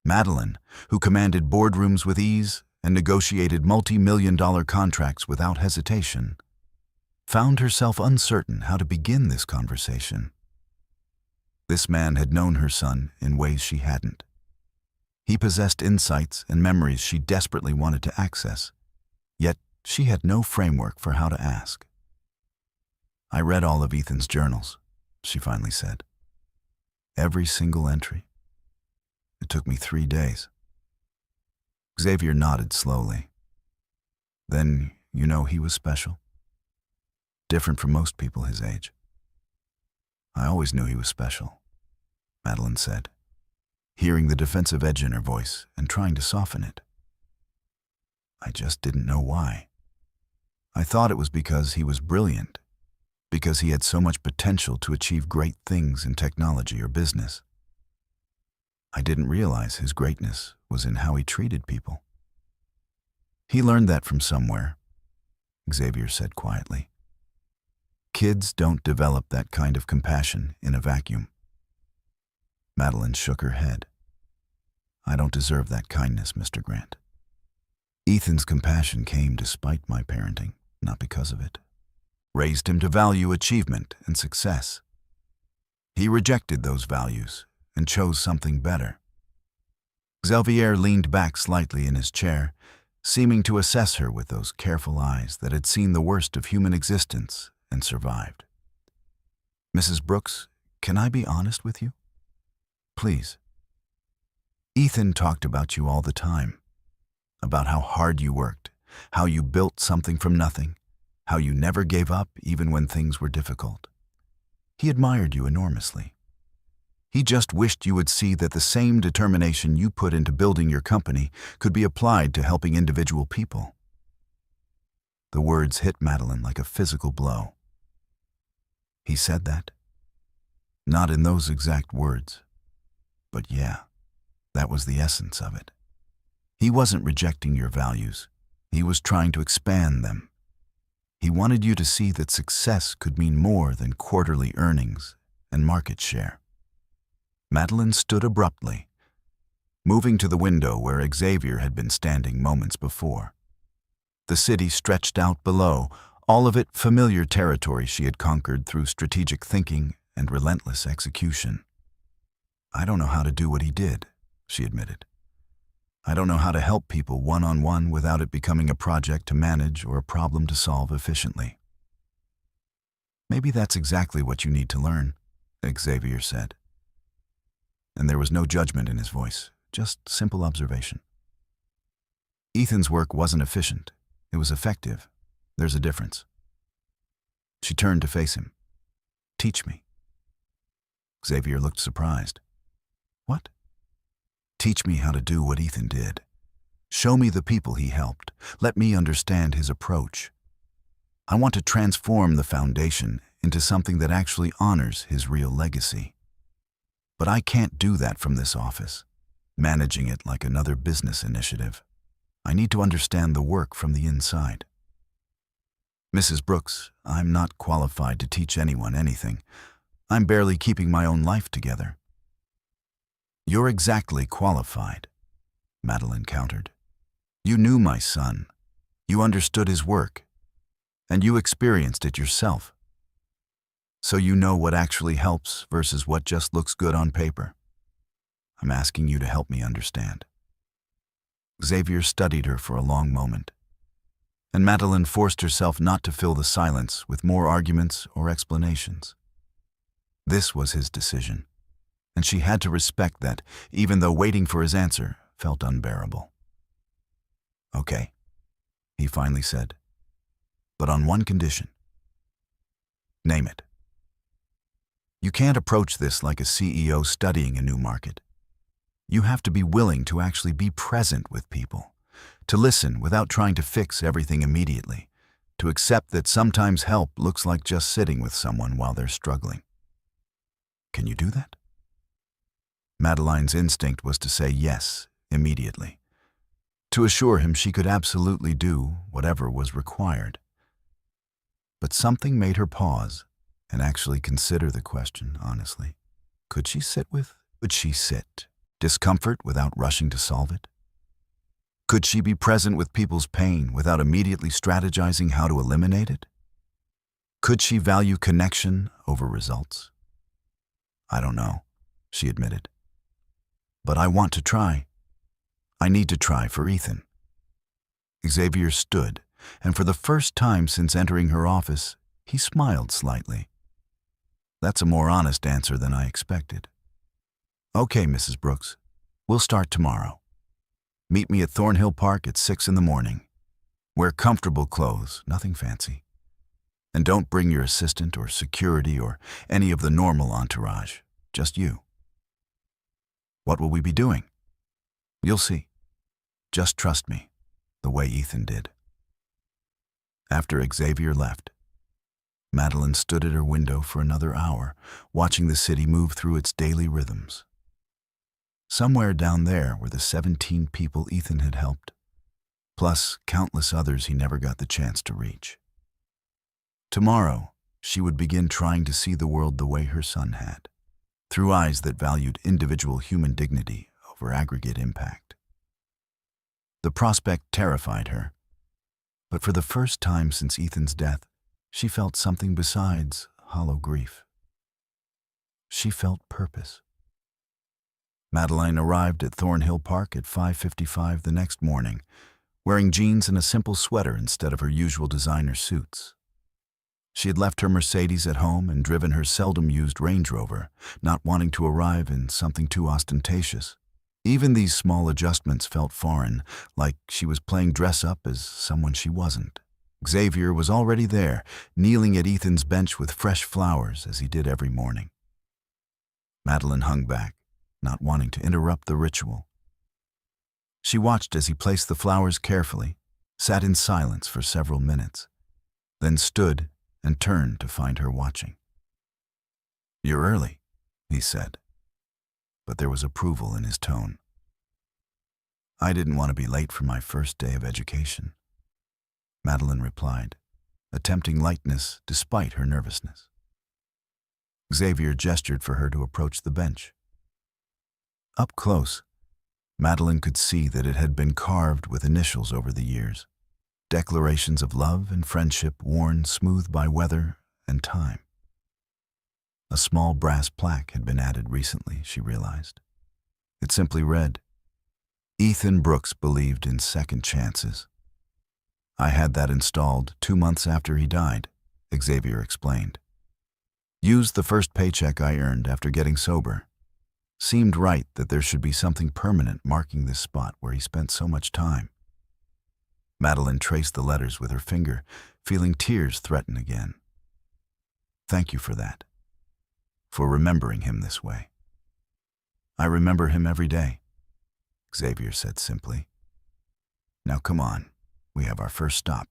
Madeline, who commanded boardrooms with ease and negotiated multi-million-dollar contracts without hesitation, found herself uncertain how to begin this conversation. This man had known her son in ways she hadn't. He possessed insights and memories she desperately wanted to access, yet she had no framework for how to ask. "I read all of Ethan's journals," she finally said. "Every single entry. It took me 3 days." Xavier nodded slowly. "Then you know he was special? Different from most people his age." "I always knew he was special," Madeline said, hearing the defensive edge in her voice and trying to soften it. "I just didn't know why. I thought it was because he was brilliant, because he had so much potential to achieve great things in technology or business. I didn't realize his greatness was in how he treated people." "He learned that from somewhere," Xavier said quietly. "Kids don't develop that kind of compassion in a vacuum." Madeline shook her head. "I don't deserve that kindness, Mr. Grant. Ethan's compassion came despite my parenting, not because of it. Raised him to value achievement and success. He rejected those values and chose something better." Xavier leaned back slightly in his chair, seeming to assess her with those careful eyes that had seen the worst of human existence and survived. "Mrs. Brooks, can I be honest with you? Please." "Ethan talked about you all the time, about how hard you worked, how you built something from nothing, how you never gave up even when things were difficult. He admired you enormously. He just wished you would see that the same determination you put into building your company could be applied to helping individual people." The words hit Madeline like a physical blow. "He said that?" "Not in those exact words. But yeah, that was the essence of it. He wasn't rejecting your values. He was trying to expand them. He wanted you to see that success could mean more than quarterly earnings and market share." Madeline stood abruptly, moving to the window where Xavier had been standing moments before. The city stretched out below, all of it familiar territory she had conquered through strategic thinking and relentless execution. "I don't know how to do what he did," she admitted. "I don't know how to help people one-on-one without it becoming a project to manage or a problem to solve efficiently." "Maybe that's exactly what you need to learn," Xavier said. And there was no judgment in his voice, just simple observation. "Ethan's work wasn't efficient. It was effective. There's a difference." She turned to face him. "Teach me." Xavier looked surprised. "What?" "Teach me how to do what Ethan did. Show me the people he helped. Let me understand his approach. I want to transform the foundation into something that actually honors his real legacy. But I can't do that from this office, managing it like another business initiative. I need to understand the work from the inside." "Mrs. Brooks, I'm not qualified to teach anyone anything. I'm barely keeping my own life together." "You're exactly qualified," Madeline countered. "You knew my son. You understood his work. And you experienced it yourself. So you know what actually helps versus what just looks good on paper. I'm asking you to help me understand." Xavier studied her for a long moment, and Madeline forced herself not to fill the silence with more arguments or explanations. This was his decision, and she had to respect that, even though waiting for his answer felt unbearable. "Okay," he finally said, "but on one condition." "Name it." "You can't approach this like a CEO studying a new market. You have to be willing to actually be present with people, to listen without trying to fix everything immediately, to accept that sometimes help looks like just sitting with someone while they're struggling. Can you do that? Madeline's instinct was to say yes immediately, to assure him she could absolutely do whatever was required. But something made her pause and actually consider the question honestly. Could she sit discomfort without rushing to solve it? Could she be present with people's pain without immediately strategizing how to eliminate it? Could she value connection over results? I don't know, she admitted. But I want to try. I need to try for Ethan. Xavier stood, and for the first time since entering her office, he smiled slightly. That's a more honest answer than I expected. Okay, Mrs. Brooks, we'll start tomorrow. Meet me at Thornhill Park at 6 in the morning. Wear comfortable clothes, nothing fancy. And don't bring your assistant or security or any of the normal entourage, just you. What will we be doing? You'll see. Just trust me, the way Ethan did. After Xavier left, Madeline stood at her window for another hour, watching the city move through its daily rhythms. Somewhere down there were the 17 people Ethan had helped, plus countless others he never got the chance to reach. Tomorrow, she would begin trying to see the world the way her son had, through eyes that valued individual human dignity over aggregate impact. The prospect terrified her, but for the first time since Ethan's death, she felt something besides hollow grief. She felt purpose. Madeline arrived at Thornhill Park at 5:55 the next morning, wearing jeans and a simple sweater instead of her usual designer suits. She had left her Mercedes at home and driven her seldom-used Range Rover, not wanting to arrive in something too ostentatious. Even these small adjustments felt foreign, like she was playing dress-up as someone she wasn't. Xavier was already there, kneeling at Ethan's bench with fresh flowers as he did every morning. Madeline hung back, not wanting to interrupt the ritual. She watched as he placed the flowers carefully, sat in silence for several minutes, then stood and turned to find her watching. "You're early," he said, but there was approval in his tone. "I didn't want to be late for my first day of education," Madeline replied, attempting lightness despite her nervousness. Xavier gestured for her to approach the bench. Up close, Madeline could see that it had been carved with initials over the years, declarations of love and friendship worn smooth by weather and time. A small brass plaque had been added recently, she realized. It simply read, "Ethan Brooks believed in second chances." "I had that installed 2 months after he died," Xavier explained. "Used the first paycheck I earned after getting sober. Seemed right that there should be something permanent marking this spot where he spent so much time." Madeline traced the letters with her finger, feeling tears threaten again. "Thank you for that, for remembering him this way." "I remember him every day," Xavier said simply. "Now come on, we have our first stop."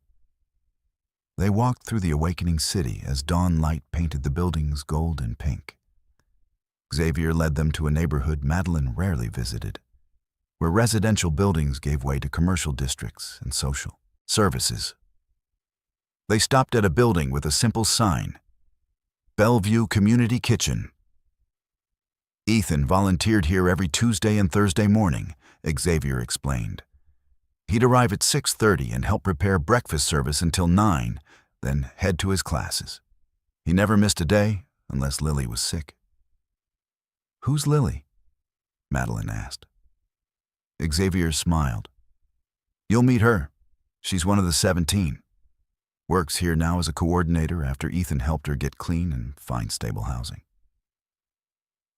They walked through the awakening city as dawn light painted the buildings gold and pink. Xavier led them to a neighborhood Madeline rarely visited, where residential buildings gave way to commercial districts and social services. They stopped at a building with a simple sign, "Bellevue Community Kitchen." "Ethan volunteered here every Tuesday and Thursday morning," Xavier explained. "He'd arrive at 6:30 and help prepare breakfast service until 9, then head to his classes. He never missed a day unless Lily was sick." "Who's Lily?" Madeline asked. Xavier smiled. "You'll meet her. She's one of the 17. Works here now as a coordinator after Ethan helped her get clean and find stable housing."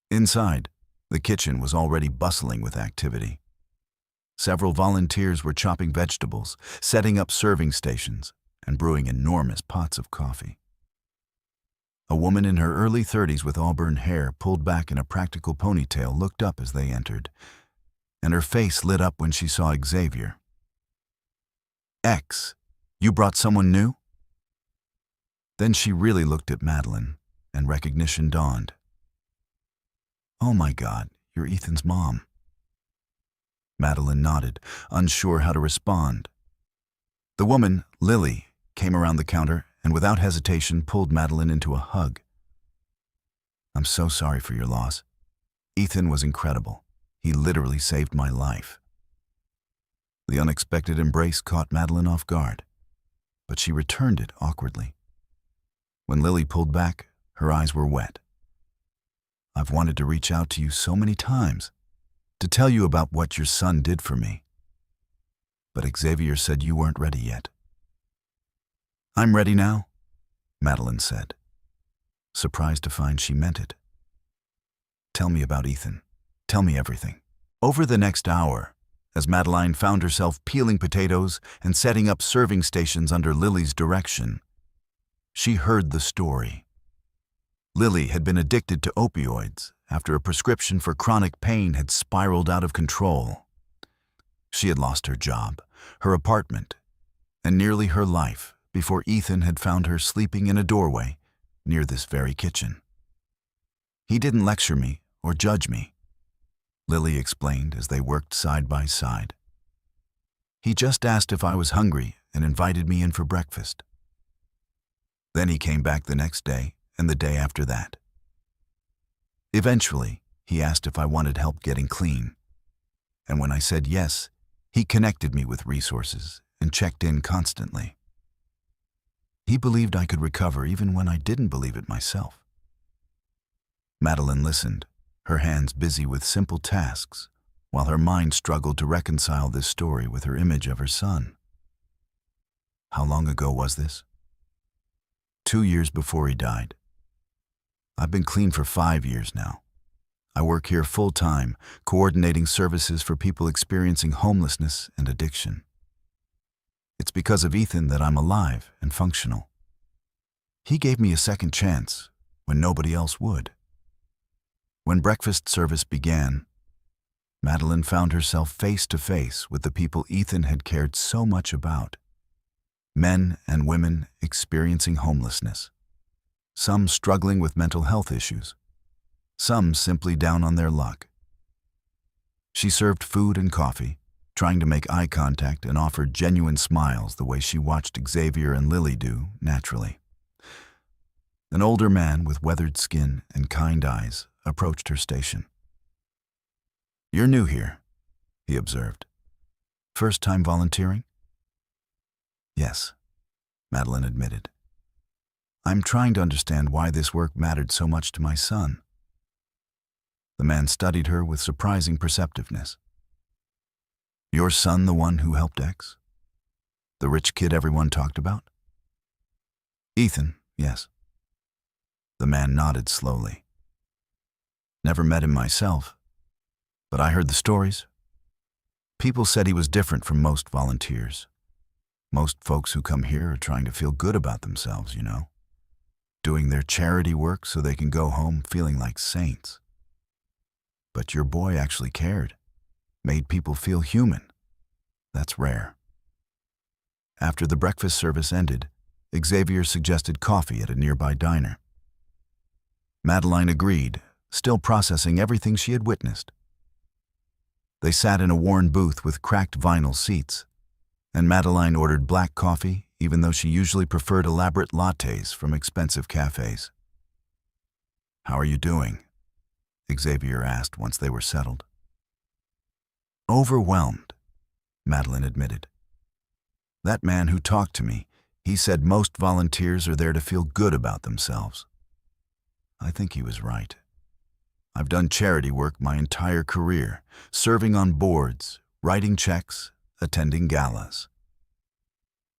Inside, the kitchen was already bustling with activity. Several volunteers were chopping vegetables, setting up serving stations, and brewing enormous pots of coffee. A woman in her early 30s with auburn hair pulled back in a practical ponytail looked up as they entered, and her face lit up when she saw Xavier. "X, you brought someone new?" Then she really looked at Madeline, and recognition dawned. "Oh my God, you're Ethan's mom." Madeline nodded, unsure how to respond. The woman, Lily, came around the counter and without hesitation pulled Madeline into a hug. "I'm so sorry for your loss. Ethan was incredible. He literally saved my life." The unexpected embrace caught Madeline off guard, but she returned it awkwardly. When Lily pulled back, her eyes were wet. "I've wanted to reach out to you so many times, to tell you about what your son did for me. But Xavier said you weren't ready yet." "I'm ready now," Madeline said, surprised to find she meant it. "Tell me about Ethan. Tell me everything." Over the next hour, as Madeline found herself peeling potatoes and setting up serving stations under Lily's direction, she heard the story. Lily had been addicted to opioids after a prescription for chronic pain had spiraled out of control. She had lost her job, her apartment, and nearly her life before Ethan had found her sleeping in a doorway near this very kitchen. "He didn't lecture me or judge me," Lily explained as they worked side by side. "He just asked if I was hungry and invited me in for breakfast. Then he came back the next day and the day after that. Eventually, he asked if I wanted help getting clean, and when I said yes, he connected me with resources and checked in constantly. He believed I could recover even when I didn't believe it myself." Madeline listened, her hands busy with simple tasks, while her mind struggled to reconcile this story with her image of her son. "How long ago was this?" 2 years before he died. I've been clean for 5 years now. I work here full-time, coordinating services for people experiencing homelessness and addiction. It's because of Ethan that I'm alive and functional. He gave me a second chance when nobody else would." When breakfast service began, Madeline found herself face to face with the people Ethan had cared so much about. Men and women experiencing homelessness. Some struggling with mental health issues. Some simply down on their luck. She served food and coffee, trying to make eye contact and offered genuine smiles the way she watched Xavier and Lily do naturally. An older man with weathered skin and kind eyes approached her station. "You're new here," he observed. "First time volunteering?" "Yes," Madeline admitted. "I'm trying to understand why this work mattered so much to my son." The man studied her with surprising perceptiveness. "Your son the one who helped X? The rich kid everyone talked about?" "Ethan, yes." The man nodded slowly. "Never met him myself, but I heard the stories. People said he was different from most volunteers. Most folks who come here are trying to feel good about themselves, you know. Doing their charity work so they can go home feeling like saints. But your boy actually cared, made people feel human. That's rare." After the breakfast service ended, Xavier suggested coffee at a nearby diner. Madeline agreed, still processing everything she had witnessed. They sat in a worn booth with cracked vinyl seats, and Madeline ordered black coffee even though she usually preferred elaborate lattes from expensive cafes. "How are you doing?" Xavier asked once they were settled. "Overwhelmed," Madeline admitted. "That man who talked to me, he said most volunteers are there to feel good about themselves. I think he was right. I've done charity work my entire career, serving on boards, writing checks, attending galas.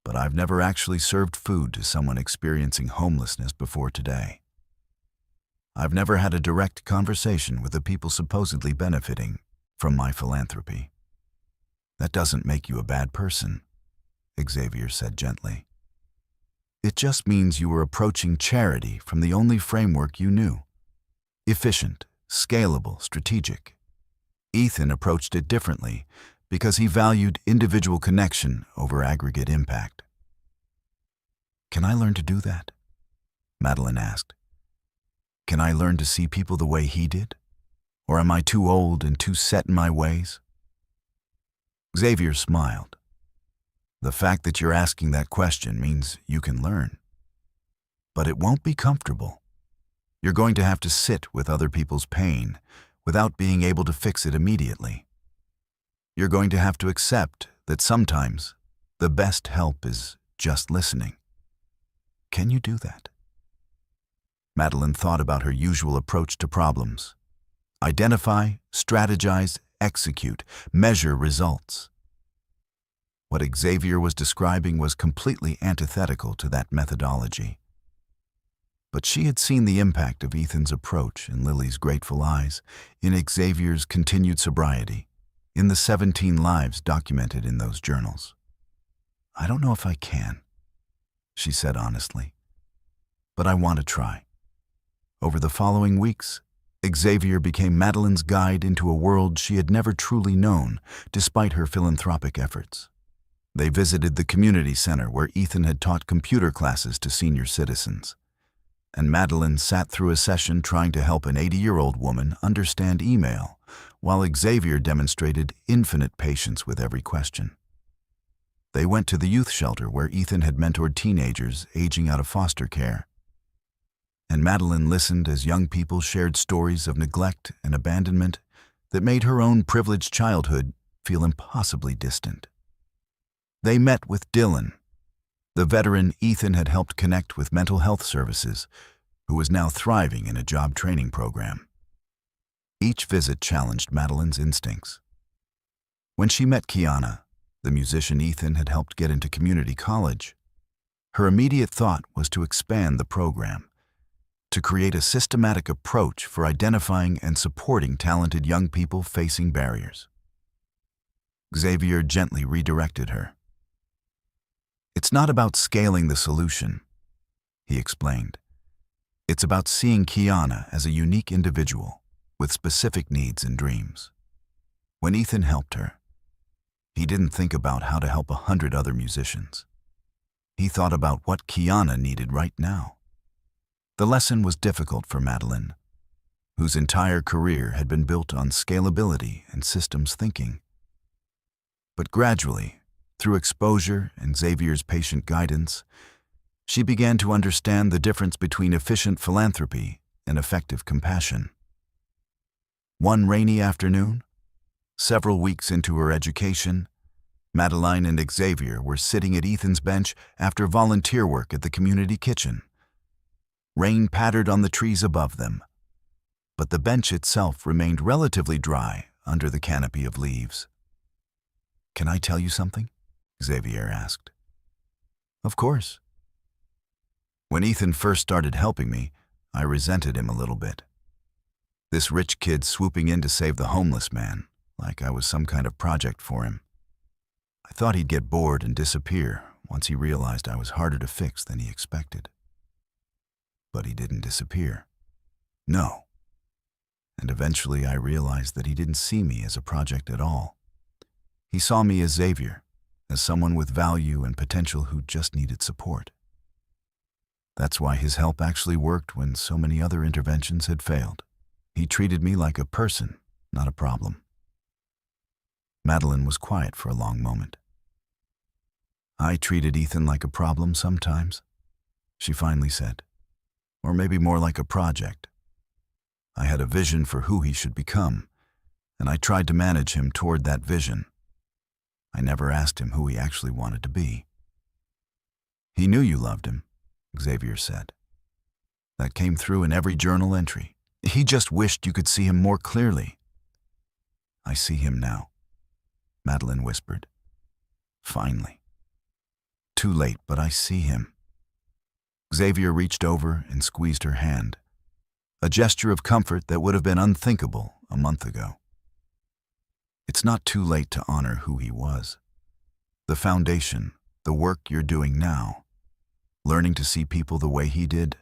But I've never actually served food to someone experiencing homelessness before today. I've never had a direct conversation with the people supposedly benefiting from my philanthropy." "That doesn't make you a bad person," Xavier said gently. "It just means you were approaching charity from the only framework you knew. Efficient, scalable, strategic. Ethan approached it differently because he valued individual connection over aggregate impact." "Can I learn to do that?" Madeline asked. Can I learn to see people the way he did? Or am I too old and too set in my ways? Xavier smiled. The fact that you're asking that question means you can learn. But it won't be comfortable. You're going to have to sit with other people's pain without being able to fix it immediately. You're going to have to accept that sometimes the best help is just listening. Can you do that? Madeline thought about her usual approach to problems. Identify, strategize, execute, measure results. What Xavier was describing was completely antithetical to that methodology. But she had seen the impact of Ethan's approach in Lily's grateful eyes, in Xavier's continued sobriety, in the 17 lives documented in those journals. I don't know if I can, she said honestly, but I want to try. Over the following weeks, Xavier became Madeline's guide into a world she had never truly known, despite her philanthropic efforts. They visited the community center where Ethan had taught computer classes to senior citizens, and Madeline sat through a session trying to help an 80-year-old woman understand email, while Xavier demonstrated infinite patience with every question. They went to the youth shelter where Ethan had mentored teenagers aging out of foster care, and Madeline listened as young people shared stories of neglect and abandonment that made her own privileged childhood feel impossibly distant. They met with Dylan, the veteran Ethan had helped connect with mental health services, who was now thriving in a job training program. Each visit challenged Madeline's instincts. When she met Kiana, the musician Ethan had helped get into community college, her immediate thought was to expand the program, to create a systematic approach for identifying and supporting talented young people facing barriers. Xavier gently redirected her. It's not about scaling the solution, he explained. It's about seeing Kiana as a unique individual with specific needs and dreams. When Ethan helped her, he didn't think about how to help 100 other musicians. He thought about what Kiana needed right now. The lesson was difficult for Madeline, whose entire career had been built on scalability and systems thinking. But gradually, through exposure and Xavier's patient guidance, she began to understand the difference between efficient philanthropy and effective compassion. One rainy afternoon, several weeks into her education, Madeline and Xavier were sitting at Ethan's bench after volunteer work at the community kitchen. Rain pattered on the trees above them, but the bench itself remained relatively dry under the canopy of leaves. Can I tell you something? Xavier asked. Of course. When Ethan first started helping me, I resented him a little bit. This rich kid swooping in to save the homeless man, like I was some kind of project for him. I thought he'd get bored and disappear once he realized I was harder to fix than he expected. But he didn't disappear. No. And eventually I realized that he didn't see me as a project at all. He saw me as Xavier, as someone with value and potential who just needed support. That's why his help actually worked when so many other interventions had failed. He treated me like a person, not a problem. Madeline was quiet for a long moment. I treated Ethan like a problem sometimes, she finally said. Or maybe more like a project. I had a vision for who he should become, and I tried to manage him toward that vision. I never asked him who he actually wanted to be. He knew you loved him, Xavier said. That came through in every journal entry. He just wished you could see him more clearly. I see him now, Madeline whispered. Finally. Too late, but I see him. Xavier reached over and squeezed her hand, a gesture of comfort that would have been unthinkable a month ago. It's not too late to honor who he was. The foundation, the work you're doing now, learning to see people the way he did,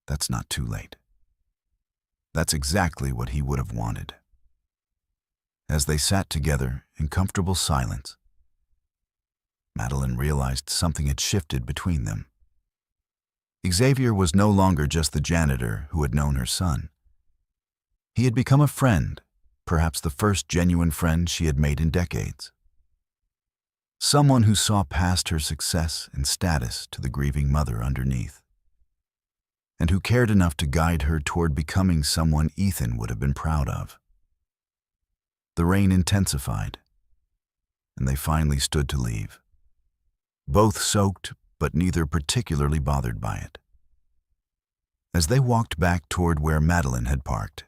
that's not too late. That's exactly what he would have wanted. As they sat together in comfortable silence, Madeline realized something had shifted between them. Xavier was no longer just the janitor who had known her son. He had become a friend, perhaps the first genuine friend she had made in decades. Someone who saw past her success and status to the grieving mother underneath, and who cared enough to guide her toward becoming someone Ethan would have been proud of. The rain intensified, and they finally stood to leave, both soaked but neither particularly bothered by it. As they walked back toward where Madeline had parked,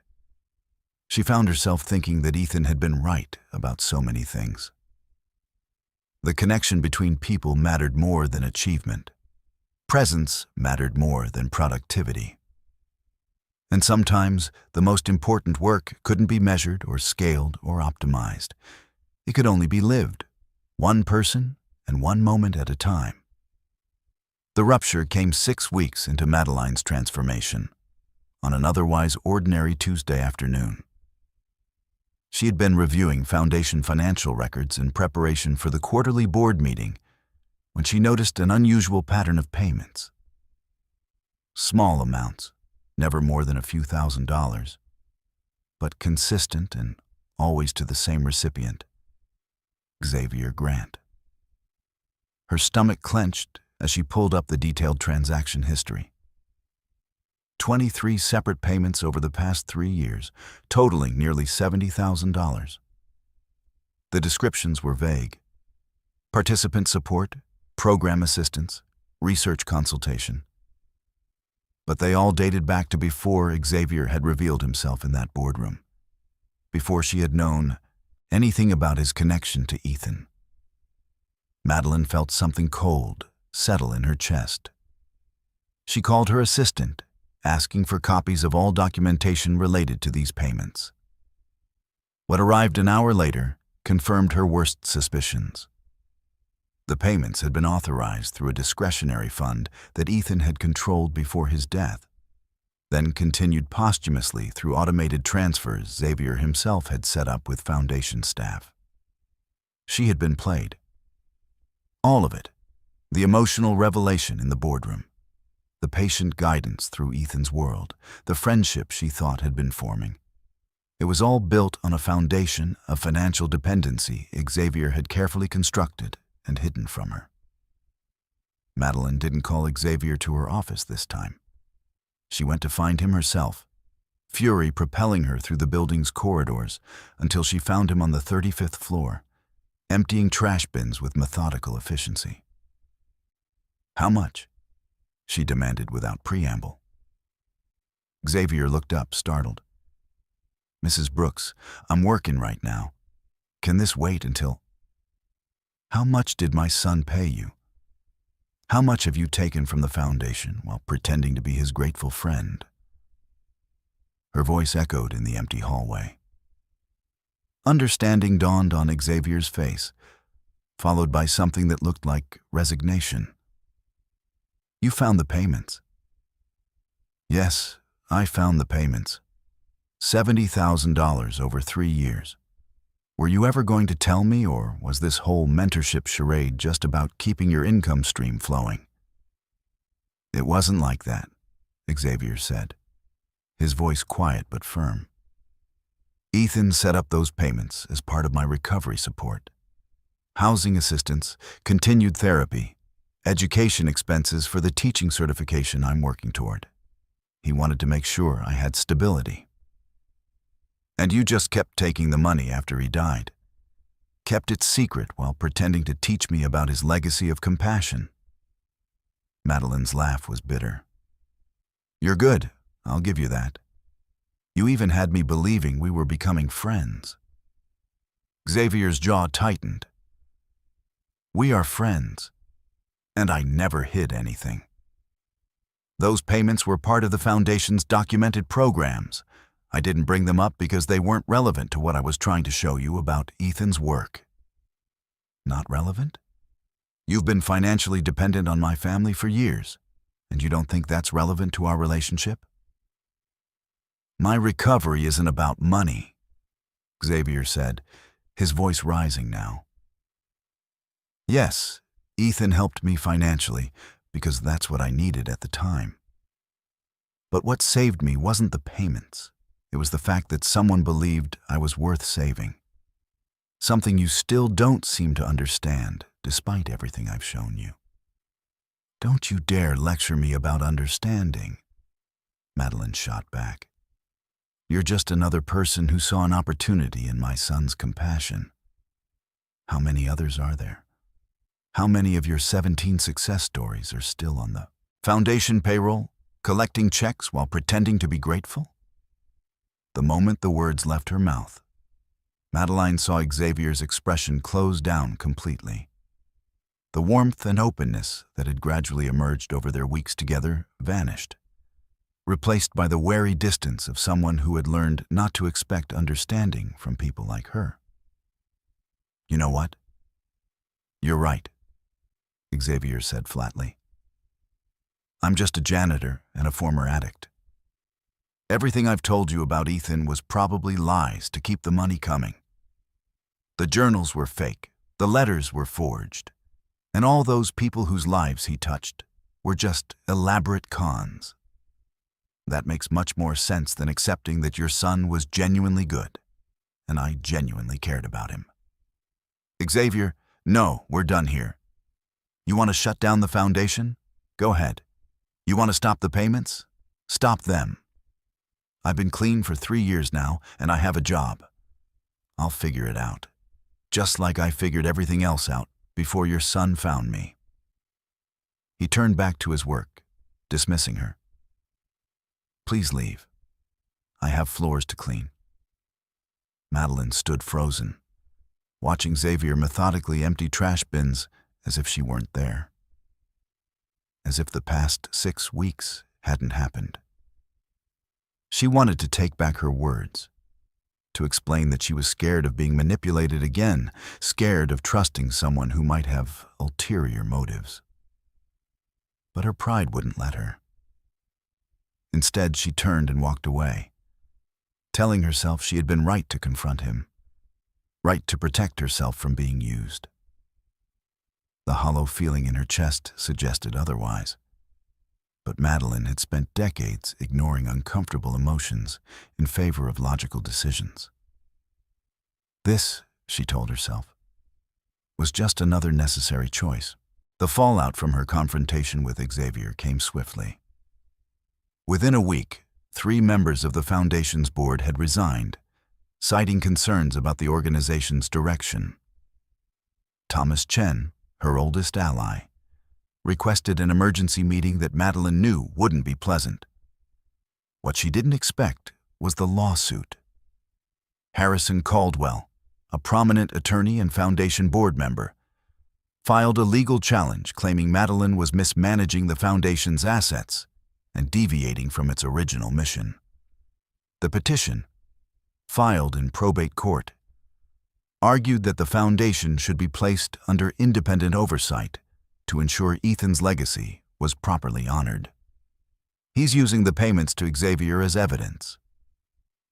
she found herself thinking that Ethan had been right about so many things. The connection between people mattered more than achievement. Presence mattered more than productivity. And sometimes the most important work couldn't be measured or scaled or optimized. It could only be lived, one person and one moment at a time. The rupture came 6 weeks into Madeline's transformation, on an otherwise ordinary Tuesday afternoon. She had been reviewing Foundation financial records in preparation for the quarterly board meeting when she noticed an unusual pattern of payments. Small amounts, never more than a few $1,000s, but consistent and always to the same recipient, Xavier Grant. Her stomach clenched as she pulled up the detailed transaction history. 23 separate payments over the past 3 years, totaling nearly $70,000. The descriptions were vague. Participant support, program assistance, research consultation. But they all dated back to before Xavier had revealed himself in that boardroom, before she had known anything about his connection to Ethan. Madeline felt something cold settle in her chest. She called her assistant, asking for copies of all documentation related to these payments. What arrived an hour later confirmed her worst suspicions. The payments had been authorized through a discretionary fund that Ethan had controlled before his death, then continued posthumously through automated transfers Xavier himself had set up with Foundation staff. She had been played. All of it. The emotional revelation in the boardroom, the patient guidance through Ethan's world, the friendship she thought had been forming. It was all built on a foundation of financial dependency Xavier had carefully constructed and hidden from her. Madeline didn't call Xavier to her office this time. She went to find him herself, fury propelling her through the building's corridors until she found him on the 35th floor, emptying trash bins with methodical efficiency. "How much?" she demanded without preamble. Xavier looked up, startled. "Mrs. Brooks, I'm working right now. Can this wait until—" "How much did my son pay you? How much have you taken from the Foundation while pretending to be his grateful friend?" Her voice echoed in the empty hallway. Understanding dawned on Xavier's face, followed by something that looked like resignation. "You found the payments." "Yes, I found the payments. $70,000 over 3 years. Were you ever going to tell me, or was this whole mentorship charade just about keeping your income stream flowing?" "It wasn't like that," Xavier said, his voice quiet but firm. "Ethan set up those payments as part of my recovery support. Housing assistance, continued therapy, education expenses for the teaching certification I'm working toward. He wanted to make sure I had stability. And you just kept taking the money after he died. Kept it secret while pretending to teach me about his legacy of compassion." Madeline's laugh was bitter. "You're good, I'll give you that. You even had me believing we were becoming friends." Xavier's jaw tightened. "We are friends. And I never hid anything. Those payments were part of the Foundation's documented programs. I didn't bring them up because they weren't relevant to what I was trying to show you about Ethan's work." "Not relevant? You've been financially dependent on my family for years, and you don't think that's relevant to our relationship?" "My recovery isn't about money," Xavier said, his voice rising now. "Yes, Ethan helped me financially because that's what I needed at the time. But what saved me wasn't the payments. It was the fact that someone believed I was worth saving. Something you still don't seem to understand, despite everything I've shown you. Don't you dare lecture me about understanding, Madeline shot back. You're just another person who saw an opportunity in my son's compassion. How many others are there? How many of your 17 success stories are still on the foundation payroll, collecting checks while pretending to be grateful? The moment the words left her mouth, Madeline saw Xavier's expression close down completely. The warmth and openness that had gradually emerged over their weeks together vanished, replaced by the wary distance of someone who had learned not to expect understanding from people like her. You know what? You're right, Xavier said flatly. I'm just a janitor and a former addict. Everything I've told you about Ethan was probably lies to keep the money coming. The journals were fake, the letters were forged, and all those people whose lives he touched were just elaborate cons. That makes much more sense than accepting that your son was genuinely good, and I genuinely cared about him. Xavier, no, we're done here. You want to shut down the foundation? Go ahead. You want to stop the payments? Stop them. I've been clean for 3 years now, and I have a job. I'll figure it out, just like I figured everything else out before your son found me. He turned back to his work, dismissing her. Please leave. I have floors to clean. Madeline stood frozen, watching Xavier methodically empty trash bins as if she weren't there. As if the past 6 weeks hadn't happened. She wanted to take back her words, to explain that she was scared of being manipulated again, scared of trusting someone who might have ulterior motives. But her pride wouldn't let her. Instead, she turned and walked away, telling herself she had been right to confront him, right to protect herself from being used. The hollow feeling in her chest suggested otherwise. But Madeline had spent decades ignoring uncomfortable emotions in favor of logical decisions. This, she told herself, was just another necessary choice. The fallout from her confrontation with Xavier came swiftly. Within a week, 3 members of the Foundation's board had resigned, citing concerns about the organization's direction. Thomas Chen, her oldest ally, requested an emergency meeting that Madeline knew wouldn't be pleasant. What she didn't expect was the lawsuit. Harrison Caldwell, a prominent attorney and Foundation board member, filed a legal challenge claiming Madeline was mismanaging the Foundation's assets and deviating from its original mission. The petition, filed in probate court, argued that the Foundation should be placed under independent oversight to ensure Ethan's legacy was properly honored. He's using the payments to Xavier as evidence,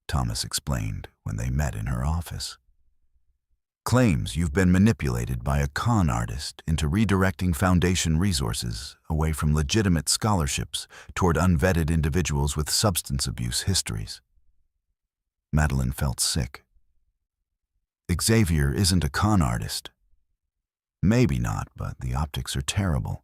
Thomas explained when they met in her office. Claims you've been manipulated by a con artist into redirecting Foundation resources away from legitimate scholarships toward unvetted individuals with substance abuse histories. Madeline felt sick. Xavier isn't a con artist. Maybe not, but the optics are terrible.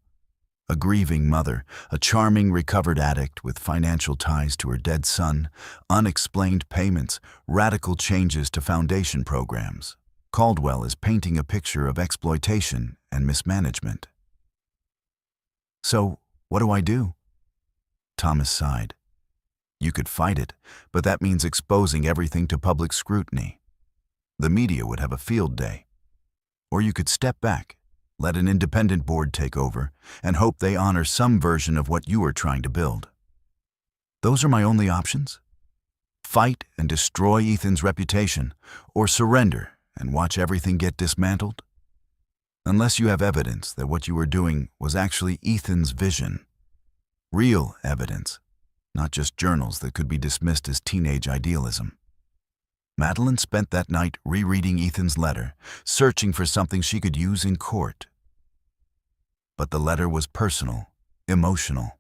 A grieving mother, a charming recovered addict with financial ties to her dead son, unexplained payments, radical changes to Foundation programs. Caldwell is painting a picture of exploitation and mismanagement. So, what do I do? Thomas sighed. You could fight it, but that means exposing everything to public scrutiny. The media would have a field day. Or you could step back, let an independent board take over, and hope they honor some version of what you are trying to build. Those are my only options. Fight and destroy Ethan's reputation, or surrender and watch everything get dismantled? Unless you have evidence that what you were doing was actually Ethan's vision. Real evidence, not just journals that could be dismissed as teenage idealism. Madeline spent that night rereading Ethan's letter, searching for something she could use in court. But the letter was personal emotional.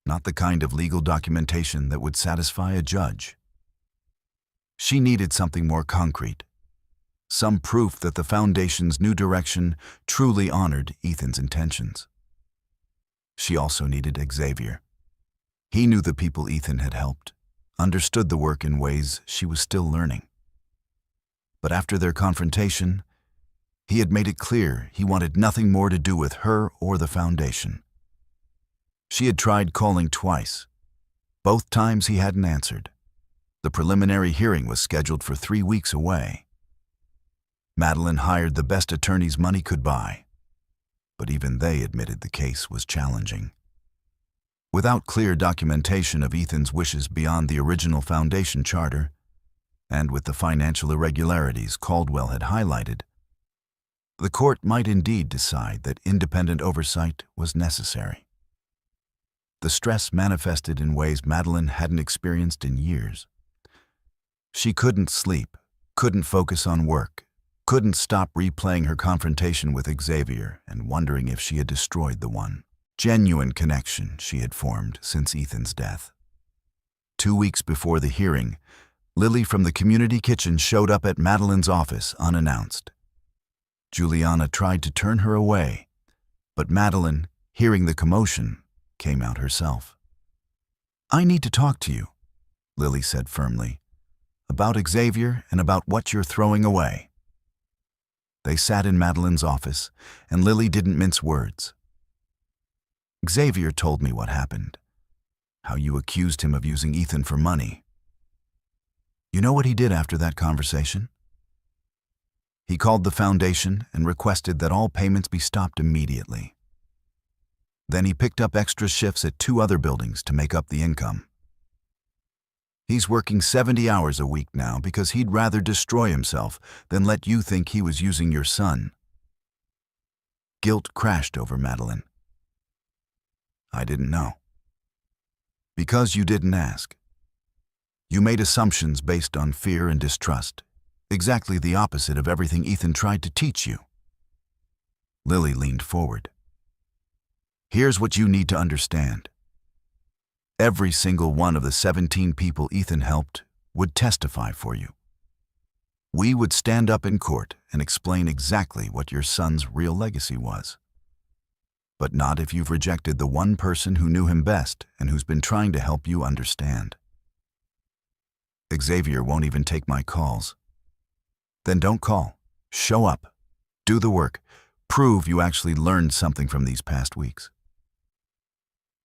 Not the kind of legal documentation that would satisfy a judge. She needed something more concrete, some proof that the Foundation's new direction truly honored Ethan's intentions. She also needed Xavier. He knew the people Ethan had helped, understood the work in ways she was still learning. But after their confrontation, he had made it clear he wanted nothing more to do with her or the Foundation. She had tried calling twice. Both times he hadn't answered. The preliminary hearing was scheduled for 3 weeks away. Madeline hired the best attorneys money could buy, but even they admitted the case was challenging. Without clear documentation of Ethan's wishes beyond the original Foundation charter, and with the financial irregularities Caldwell had highlighted, the court might indeed decide that independent oversight was necessary. The stress manifested in ways Madeline hadn't experienced in years. She couldn't sleep, couldn't focus on work, couldn't stop replaying her confrontation with Xavier and wondering if she had destroyed the one genuine connection she had formed since Ethan's death. 2 weeks before the hearing, Lily from the community kitchen showed up at Madeline's office unannounced. Juliana tried to turn her away, but Madeline, hearing the commotion, came out herself. "I need to talk to you," Lily said firmly, "about Xavier and about what you're throwing away." They sat in Madeline's office, and Lily didn't mince words. "Xavier told me what happened, how you accused him of using Ethan for money. You know what he did after that conversation? He called the Foundation and requested that all payments be stopped immediately. Then he picked up extra shifts at 2 other buildings to make up the income. He's working 70 hours a week now because he'd rather destroy himself than let you think he was using your son." Guilt crashed over Madeline. "I didn't know." "Because you didn't ask. You made assumptions based on fear and distrust, exactly the opposite of everything Ethan tried to teach you." Lily leaned forward. "Here's what you need to understand. Every single one of the 17 people Ethan helped would testify for you. We would stand up in court and explain exactly what your son's real legacy was. But not if you've rejected the one person who knew him best and who's been trying to help you understand. Xavier won't even take my calls. Then don't call. Show up. Do the work. Prove you actually learned something from these past weeks."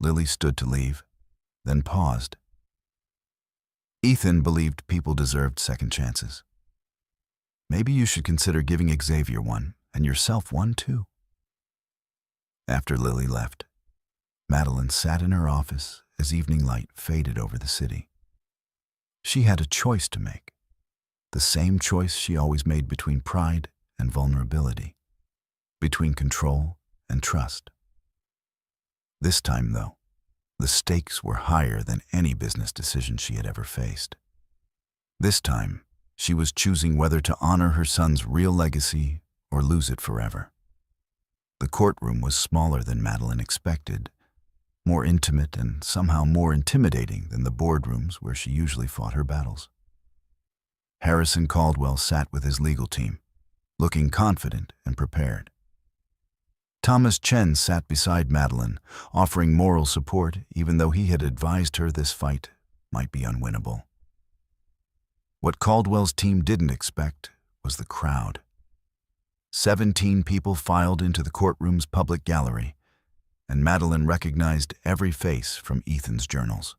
Lily stood to leave, then paused. Ethan believed people deserved second chances. Maybe you should consider giving Xavier one, and yourself one too. After Lily left, Madeline sat in her office as evening light faded over the city. She had a choice to make, the same choice she always made between pride and vulnerability, between control and trust. This time, though, the stakes were higher than any business decision she had ever faced. This time, she was choosing whether to honor her son's real legacy or lose it forever. The courtroom was smaller than Madeline expected, more intimate and somehow more intimidating than the boardrooms where she usually fought her battles. Harrison Caldwell sat with his legal team, looking confident and prepared. Thomas Chen sat beside Madeline, offering moral support even though he had advised her this fight might be unwinnable. What Caldwell's team didn't expect was the crowd. 17 people filed into the courtroom's public gallery, and Madeline recognized every face from Ethan's journals.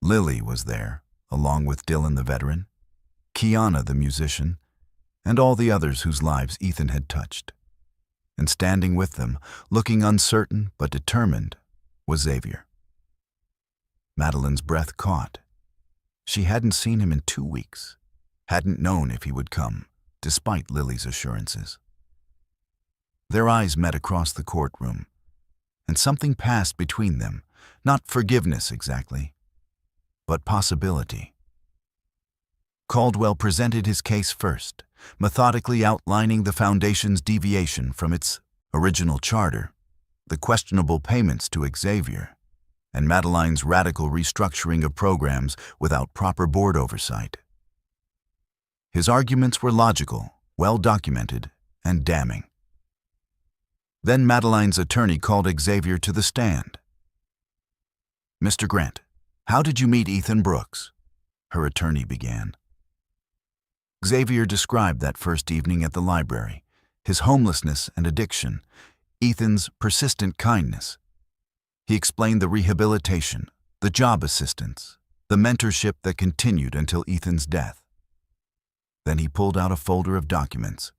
Lily was there, along with Dylan the veteran, Kiana the musician, and all the others whose lives Ethan had touched. And standing with them, looking uncertain but determined, was Xavier. Madeline's breath caught. She hadn't seen him in 2 weeks, hadn't known if he would come, despite Lily's assurances. Their eyes met across the courtroom, and something passed between them, not forgiveness exactly, but possibility. Caldwell presented his case first, methodically outlining the Foundation's deviation from its original charter, the questionable payments to Xavier, and Madeline's radical restructuring of programs without proper board oversight. His arguments were logical, well-documented, and damning. Then Madeline's attorney called Xavier to the stand. "Mr. Grant, how did you meet Ethan Brooks?" her attorney began. Xavier described that first evening at the library, his homelessness and addiction, Ethan's persistent kindness. He explained the rehabilitation, the job assistance, the mentorship that continued until Ethan's death. Then he pulled out a folder of documents.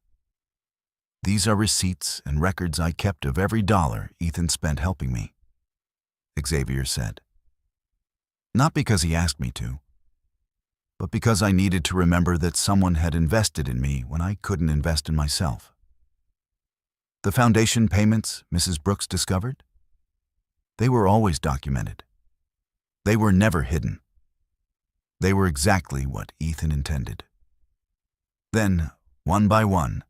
"These are receipts and records I kept of every dollar Ethan spent helping me," Xavier said. "Not because he asked me to, but because I needed to remember that someone had invested in me when I couldn't invest in myself." The foundation payments Mrs. Brooks discovered? They were always documented. They were never hidden. They were exactly what Ethan intended. Then, one by one,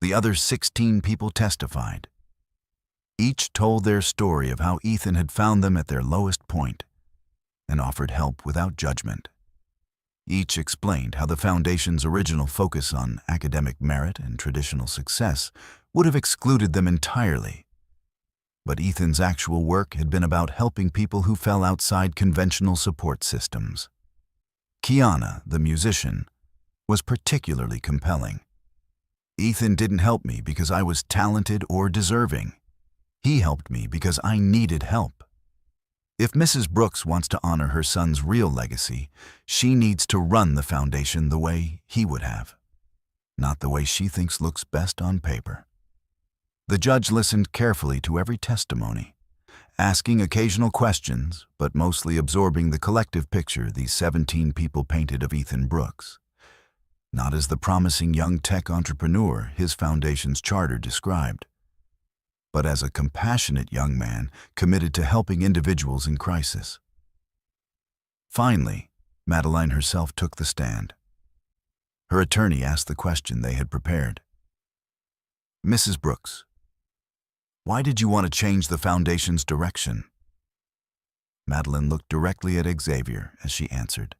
the other 16 people testified. Each told their story of how Ethan had found them at their lowest point and offered help without judgment. Each explained how the Foundation's original focus on academic merit and traditional success would have excluded them entirely. But Ethan's actual work had been about helping people who fell outside conventional support systems. Kiana, the musician, was particularly compelling. "Ethan didn't help me because I was talented or deserving. He helped me because I needed help. If Mrs. Brooks wants to honor her son's real legacy, she needs to run the Foundation the way he would have, not the way she thinks looks best on paper." The judge listened carefully to every testimony, asking occasional questions, but mostly absorbing the collective picture these 17 people painted of Ethan Brooks. Not as the promising young tech entrepreneur his Foundation's charter described, but as a compassionate young man committed to helping individuals in crisis. Finally, Madeline herself took the stand. Her attorney asked the question they had prepared. "Mrs. Brooks, why did you want to change the Foundation's direction?" Madeline looked directly at Xavier as she answered.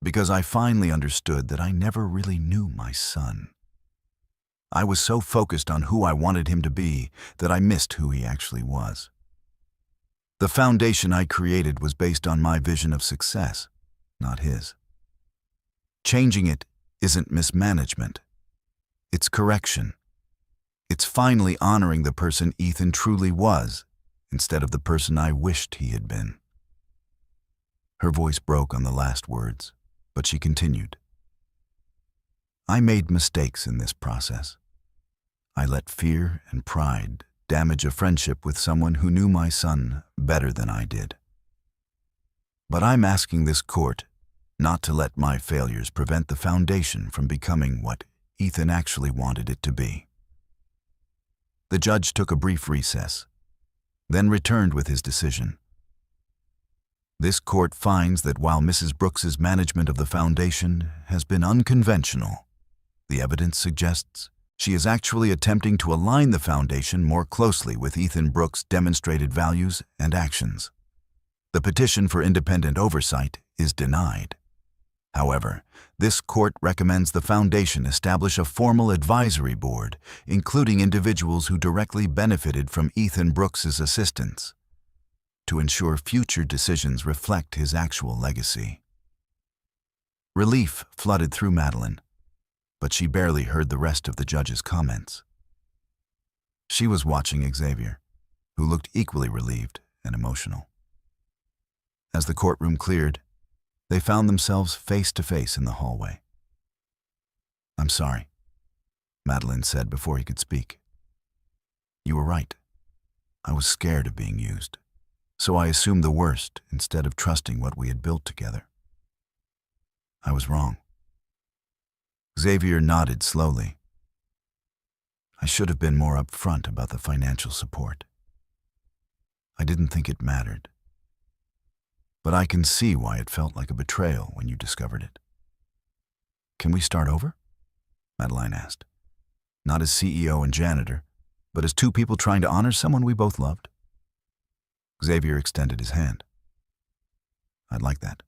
"Because I finally understood that I never really knew my son. I was so focused on who I wanted him to be that I missed who he actually was. The Foundation I created was based on my vision of success, not his. Changing it isn't mismanagement. It's correction. It's finally honoring the person Ethan truly was instead of the person I wished he had been." Her voice broke on the last words, but she continued. "I made mistakes in this process. I let fear and pride damage a friendship with someone who knew my son better than I did. But I'm asking this court not to let my failures prevent the Foundation from becoming what Ethan actually wanted it to be." The judge took a brief recess, then returned with his decision. "This court finds that while Mrs. Brooks's management of the Foundation has been unconventional, the evidence suggests she is actually attempting to align the Foundation more closely with Ethan Brooks' demonstrated values and actions. The petition for independent oversight is denied. However, this court recommends the Foundation establish a formal advisory board, including individuals who directly benefited from Ethan Brooks's assistance, to ensure future decisions reflect his actual legacy." Relief flooded through Madeline, but she barely heard the rest of the judge's comments. She was watching Xavier, who looked equally relieved and emotional. As the courtroom cleared, they found themselves face to face in the hallway. "I'm sorry," Madeline said before he could speak. "You were right. I was scared of being used, so I assumed the worst instead of trusting what we had built together. I was wrong." Xavier nodded slowly. "I should have been more upfront about the financial support. I didn't think it mattered. But I can see why it felt like a betrayal when you discovered it." "Can we start over?" Madeline asked. "Not as CEO and janitor, but as two people trying to honor someone we both loved. Xavier extended his hand. I'd like that.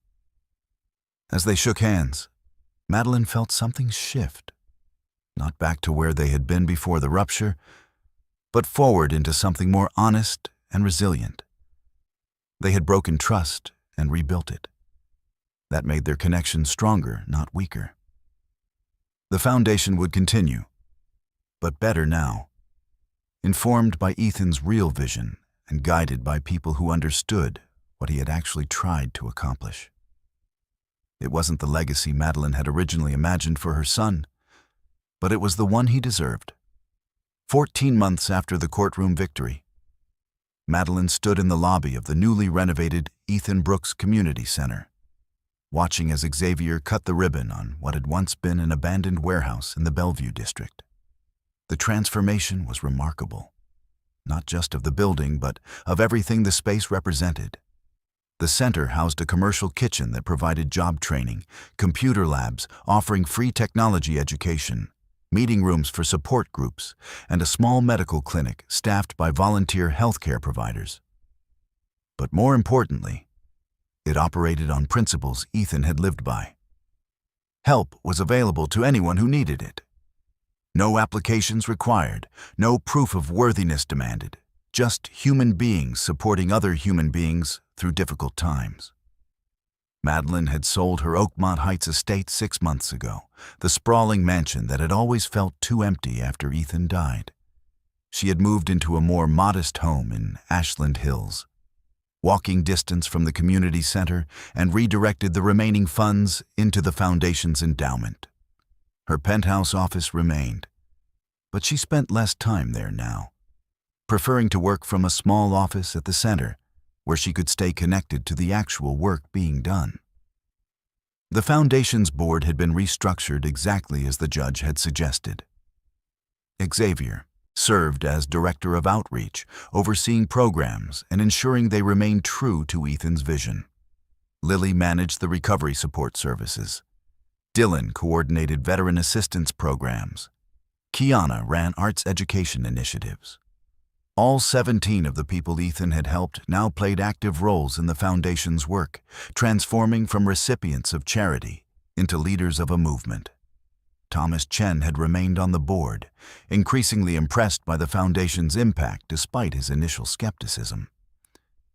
As they shook hands, Madeline felt something shift, not back to where they had been before the rupture, but forward into something more honest and resilient. They had broken trust and rebuilt it. That made their connection stronger, not weaker. The foundation would continue, but better now, informed by Ethan's real vision and guided by people who understood what he had actually tried to accomplish. It wasn't the legacy Madeline had originally imagined for her son, but it was the one he deserved. 14 months after the courtroom victory, Madeline stood in the lobby of the newly renovated Ethan Brooks Community Center, watching as Xavier cut the ribbon on what had once been an abandoned warehouse in the Bellevue district. The transformation was remarkable, not just of the building, but of everything the space represented. The center housed a commercial kitchen that provided job training, computer labs offering free technology education, meeting rooms for support groups, and a small medical clinic staffed by volunteer healthcare providers. But more importantly, it operated on principles Ethan had lived by. Help was available to anyone who needed it. No applications required, no proof of worthiness demanded, just human beings supporting other human beings through difficult times. Madeline had sold her Oakmont Heights estate 6 months ago, the sprawling mansion that had always felt too empty after Ethan died. She had moved into a more modest home in Ashland Hills, walking distance from the community center, and redirected the remaining funds into the foundation's endowment. Her penthouse office remained, but she spent less time there now, preferring to work from a small office at the center, where she could stay connected to the actual work being done. The foundation's board had been restructured exactly as the judge had suggested. Xavier served as director of outreach, overseeing programs and ensuring they remained true to Ethan's vision. Lily managed the recovery support services. Dylan coordinated veteran assistance programs. Kiana ran arts education initiatives. All 17 of the people Ethan had helped now played active roles in the foundation's work, transforming from recipients of charity into leaders of a movement. Thomas Chen had remained on the board, increasingly impressed by the foundation's impact despite his initial skepticism.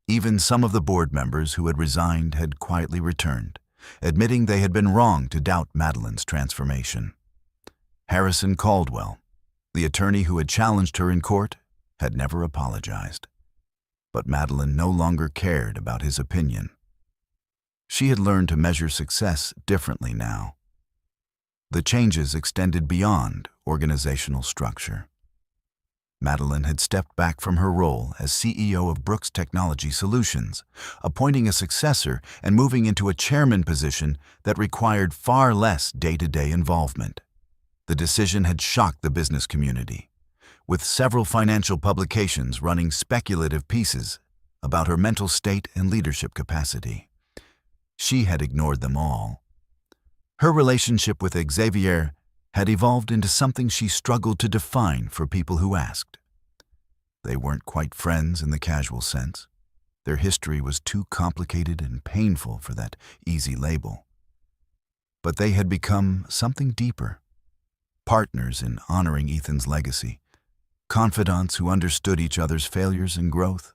Even some of the board members who had resigned had quietly returned, admitting they had been wrong to doubt Madeline's transformation. Harrison Caldwell, the attorney who had challenged her in court, had never apologized. But Madeline no longer cared about his opinion. She had learned to measure success differently now. The changes extended beyond organizational structure. Madeline had stepped back from her role as CEO of Brooks Technology Solutions, appointing a successor and moving into a chairman position that required far less day-to-day involvement. The decision had shocked the business community, with several financial publications running speculative pieces about her mental state and leadership capacity. She had ignored them all. Her relationship with Xavier had evolved into something she struggled to define for people who asked. They weren't quite friends in the casual sense. Their history was too complicated and painful for that easy label. But they had become something deeper, partners in honoring Ethan's legacy, confidants who understood each other's failures and growth,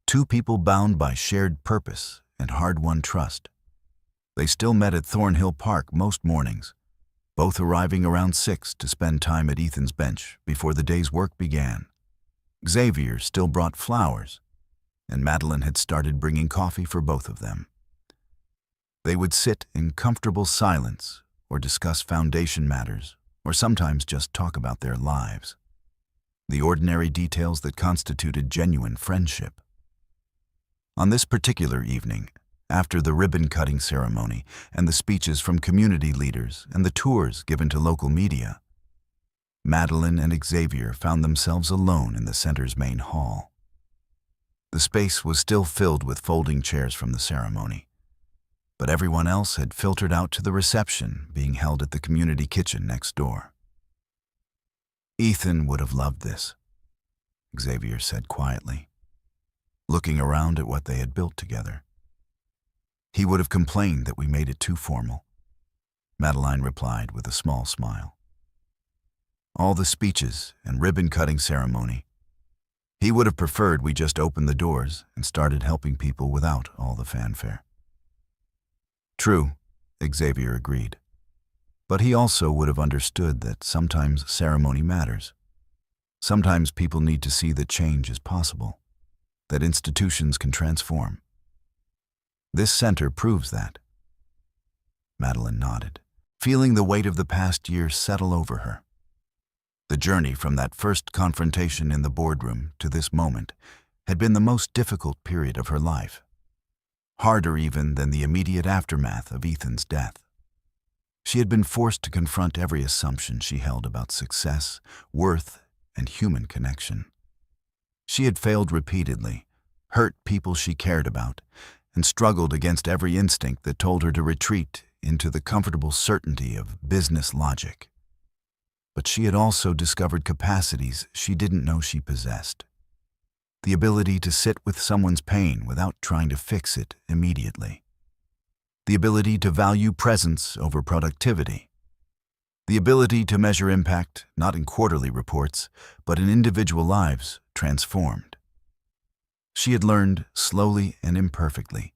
two people bound by shared purpose and hard-won trust. They still met at Thornhill Park most mornings, both arriving around 6 to spend time at Ethan's bench before the day's work began. Xavier still brought flowers, and Madeline had started bringing coffee for both of them. They would sit in comfortable silence or discuss foundation matters, or sometimes just talk about their lives, the ordinary details that constituted genuine friendship. On this particular evening, after the ribbon-cutting ceremony and the speeches from community leaders and the tours given to local media, Madeline and Xavier found themselves alone in the center's main hall. The space was still filled with folding chairs from the ceremony, but everyone else had filtered out to the reception being held at the community kitchen next door. Ethan would have loved this. Xavier said quietly, looking around at what they had built together. He would have complained that we made it too formal. Madeline replied with a small smile. All the speeches and ribbon-cutting ceremony. He would have preferred we just opened the doors and started helping people without all the fanfare. True, Xavier agreed. But he also would have understood that sometimes ceremony matters. Sometimes people need to see that change is possible, that institutions can transform. This center proves that. Madeline nodded, feeling the weight of the past year settle over her. The journey from that first confrontation in the boardroom to this moment had been the most difficult period of her life, harder even than the immediate aftermath of Ethan's death. She had been forced to confront every assumption she held about success, worth, and human connection. She had failed repeatedly, hurt people she cared about, and struggled against every instinct that told her to retreat into the comfortable certainty of business logic. But she had also discovered capacities she didn't know she possessed. The ability to sit with someone's pain without trying to fix it immediately. The ability to value presence over productivity. The ability to measure impact not in quarterly reports, but in individual lives transformed. She had learned, slowly and imperfectly,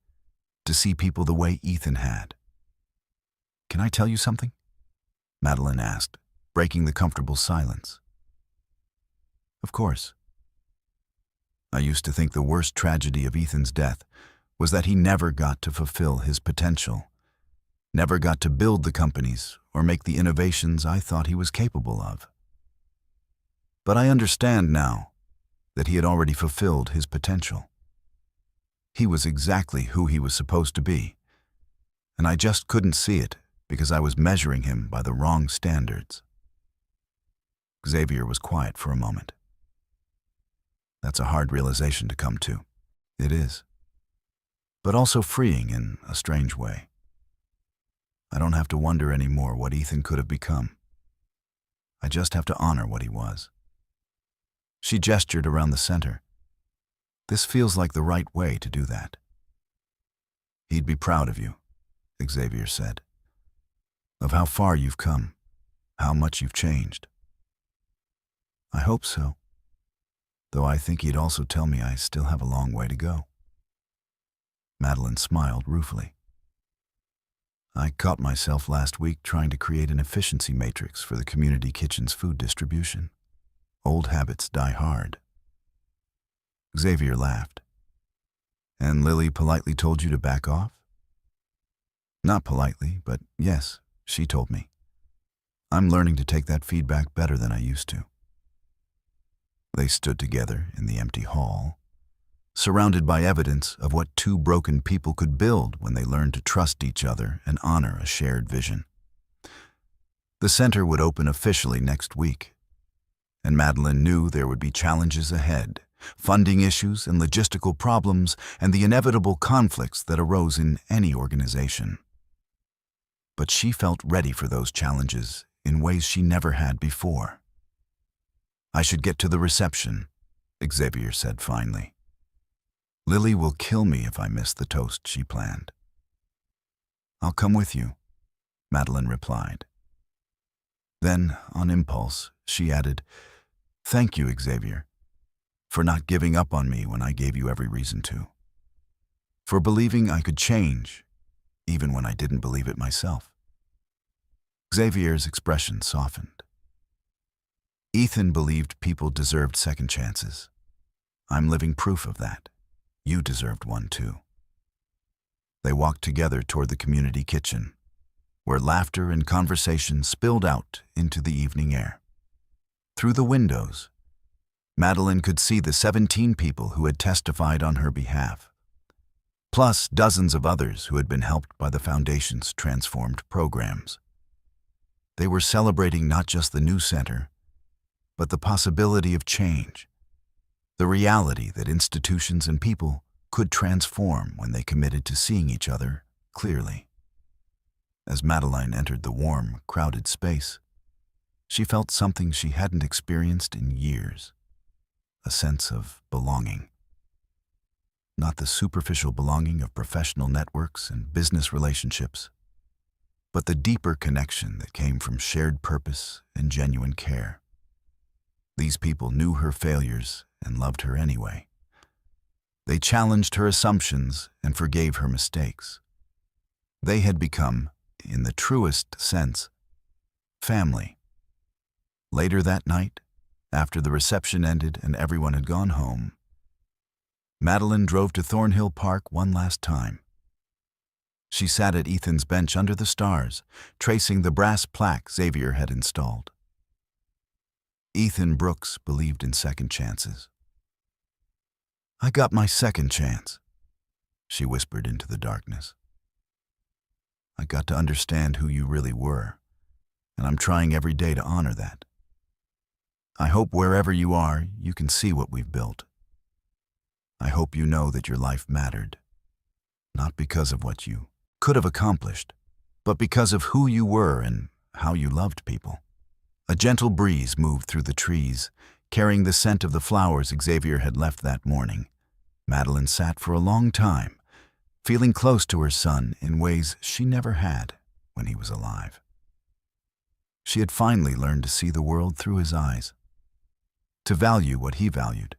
to see people the way Ethan had. "Can I tell you something?" Madeline asked, breaking the comfortable silence. "Of course." "I used to think the worst tragedy of Ethan's death was that he never got to fulfill his potential, never got to build the companies or make the innovations I thought he was capable of. But I understand now that he had already fulfilled his potential. He was exactly who he was supposed to be, and I just couldn't see it because I was measuring him by the wrong standards." Xavier was quiet for a moment. "That's a hard realization to come to." "It is. But also freeing in a strange way. I don't have to wonder anymore what Ethan could have become. I just have to honor what he was." She gestured around the center. "This feels like the right way to do that." "He'd be proud of you," Xavier said, "of how far you've come, how much you've changed." "I hope so, though I think he'd also tell me I still have a long way to go." Madeline smiled ruefully. "I caught myself last week trying to create an efficiency matrix for the community kitchen's food distribution. Old habits die hard." Xavier laughed. "And Lily politely told you to back off?" "Not politely, but yes, she told me. I'm learning to take that feedback better than I used to." They stood together in the empty hall, surrounded by evidence of what two broken people could build when they learned to trust each other and honor a shared vision. The center would open officially next week, and Madeline knew there would be challenges ahead, funding issues and logistical problems, and the inevitable conflicts that arose in any organization. But she felt ready for those challenges in ways she never had before. "I should get to the reception," Xavier said finally. "Lily will kill me if I miss the toast she planned." "I'll come with you," Madeline replied. Then, on impulse, she added, "Thank you, Xavier, for not giving up on me when I gave you every reason to. For believing I could change, even when I didn't believe it myself." Xavier's expression softened. "Ethan believed people deserved second chances. I'm living proof of that. You deserved one too." They walked together toward the community kitchen, where laughter and conversation spilled out into the evening air. Through the windows, Madeline could see the 17 people who had testified on her behalf, plus dozens of others who had been helped by the Foundation's transformed programs. They were celebrating not just the new center, but the possibility of change, the reality that institutions and people could transform when they committed to seeing each other clearly. As Madeline entered the warm, crowded space, she felt something she hadn't experienced in years, a sense of belonging. Not the superficial belonging of professional networks and business relationships, but the deeper connection that came from shared purpose and genuine care. These people knew her failures and loved her anyway. They challenged her assumptions and forgave her mistakes. They had become, in the truest sense, family. Later that night, after the reception ended and everyone had gone home, Madeline drove to Thornhill Park one last time. She sat at Ethan's bench under the stars, tracing the brass plaque Xavier had installed. Ethan Brooks believed in second chances. "I got my second chance," she whispered into the darkness. "I got to understand who you really were, and I'm trying every day to honor that. I hope wherever you are, you can see what we've built. I hope you know that your life mattered, not because of what you could have accomplished, but because of who you were and how you loved people." A gentle breeze moved through the trees, carrying the scent of the flowers Xavier had left that morning. Madeline sat for a long time, feeling close to her son in ways she never had when he was alive. She had finally learned to see the world through his eyes, to value what he valued,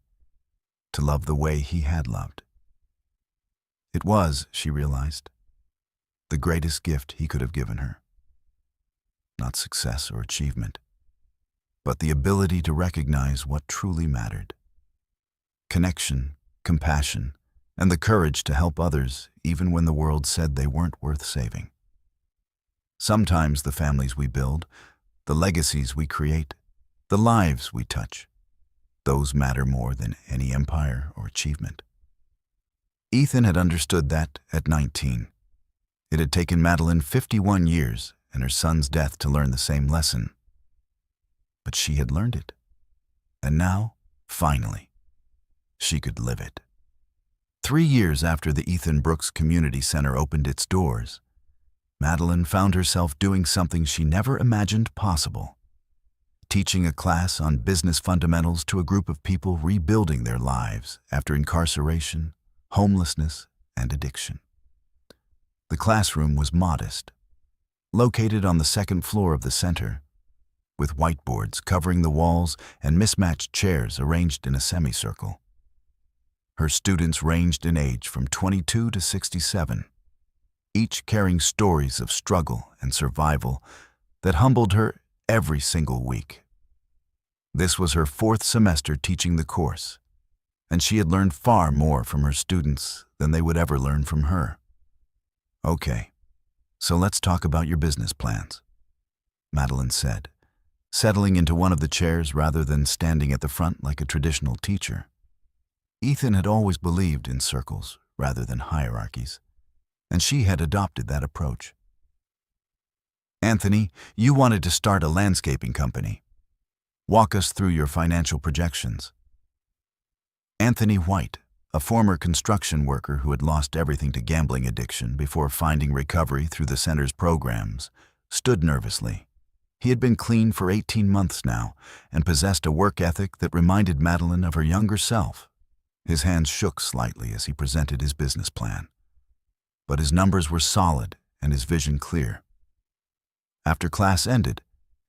to love the way he had loved. It was, she realized, the greatest gift he could have given her. Not success or achievement, but the ability to recognize what truly mattered. Connection, compassion, and the courage to help others even when the world said they weren't worth saving. Sometimes the families we build, the legacies we create, the lives we touch, those matter more than any empire or achievement. Ethan had understood that at 19. It had taken Madeline 51 years and her son's death to learn the same lesson. But she had learned it. And now, finally, she could live it. 3 years after the Ethan Brooks Community Center opened its doors, Madeline found herself doing something she never imagined possible, teaching a class on business fundamentals to a group of people rebuilding their lives after incarceration, homelessness, and addiction. The classroom was modest, located on the second floor of the center, with whiteboards covering the walls and mismatched chairs arranged in a semicircle. Her students ranged in age from 22 to 67, each carrying stories of struggle and survival that humbled her every single week. This was her 4th semester teaching the course, and she had learned far more from her students than they would ever learn from her. "Okay, so let's talk about your business plans," Madeline said, settling into one of the chairs rather than standing at the front like a traditional teacher. Ethan had always believed in circles rather than hierarchies, and she had adopted that approach. "Anthony, you wanted to start a landscaping company. Walk us through your financial projections." Anthony White, a former construction worker who had lost everything to gambling addiction before finding recovery through the center's programs, stood nervously. He had been clean for 18 months now and possessed a work ethic that reminded Madeline of her younger self. His hands shook slightly as he presented his business plan, but his numbers were solid and his vision clear. After class ended,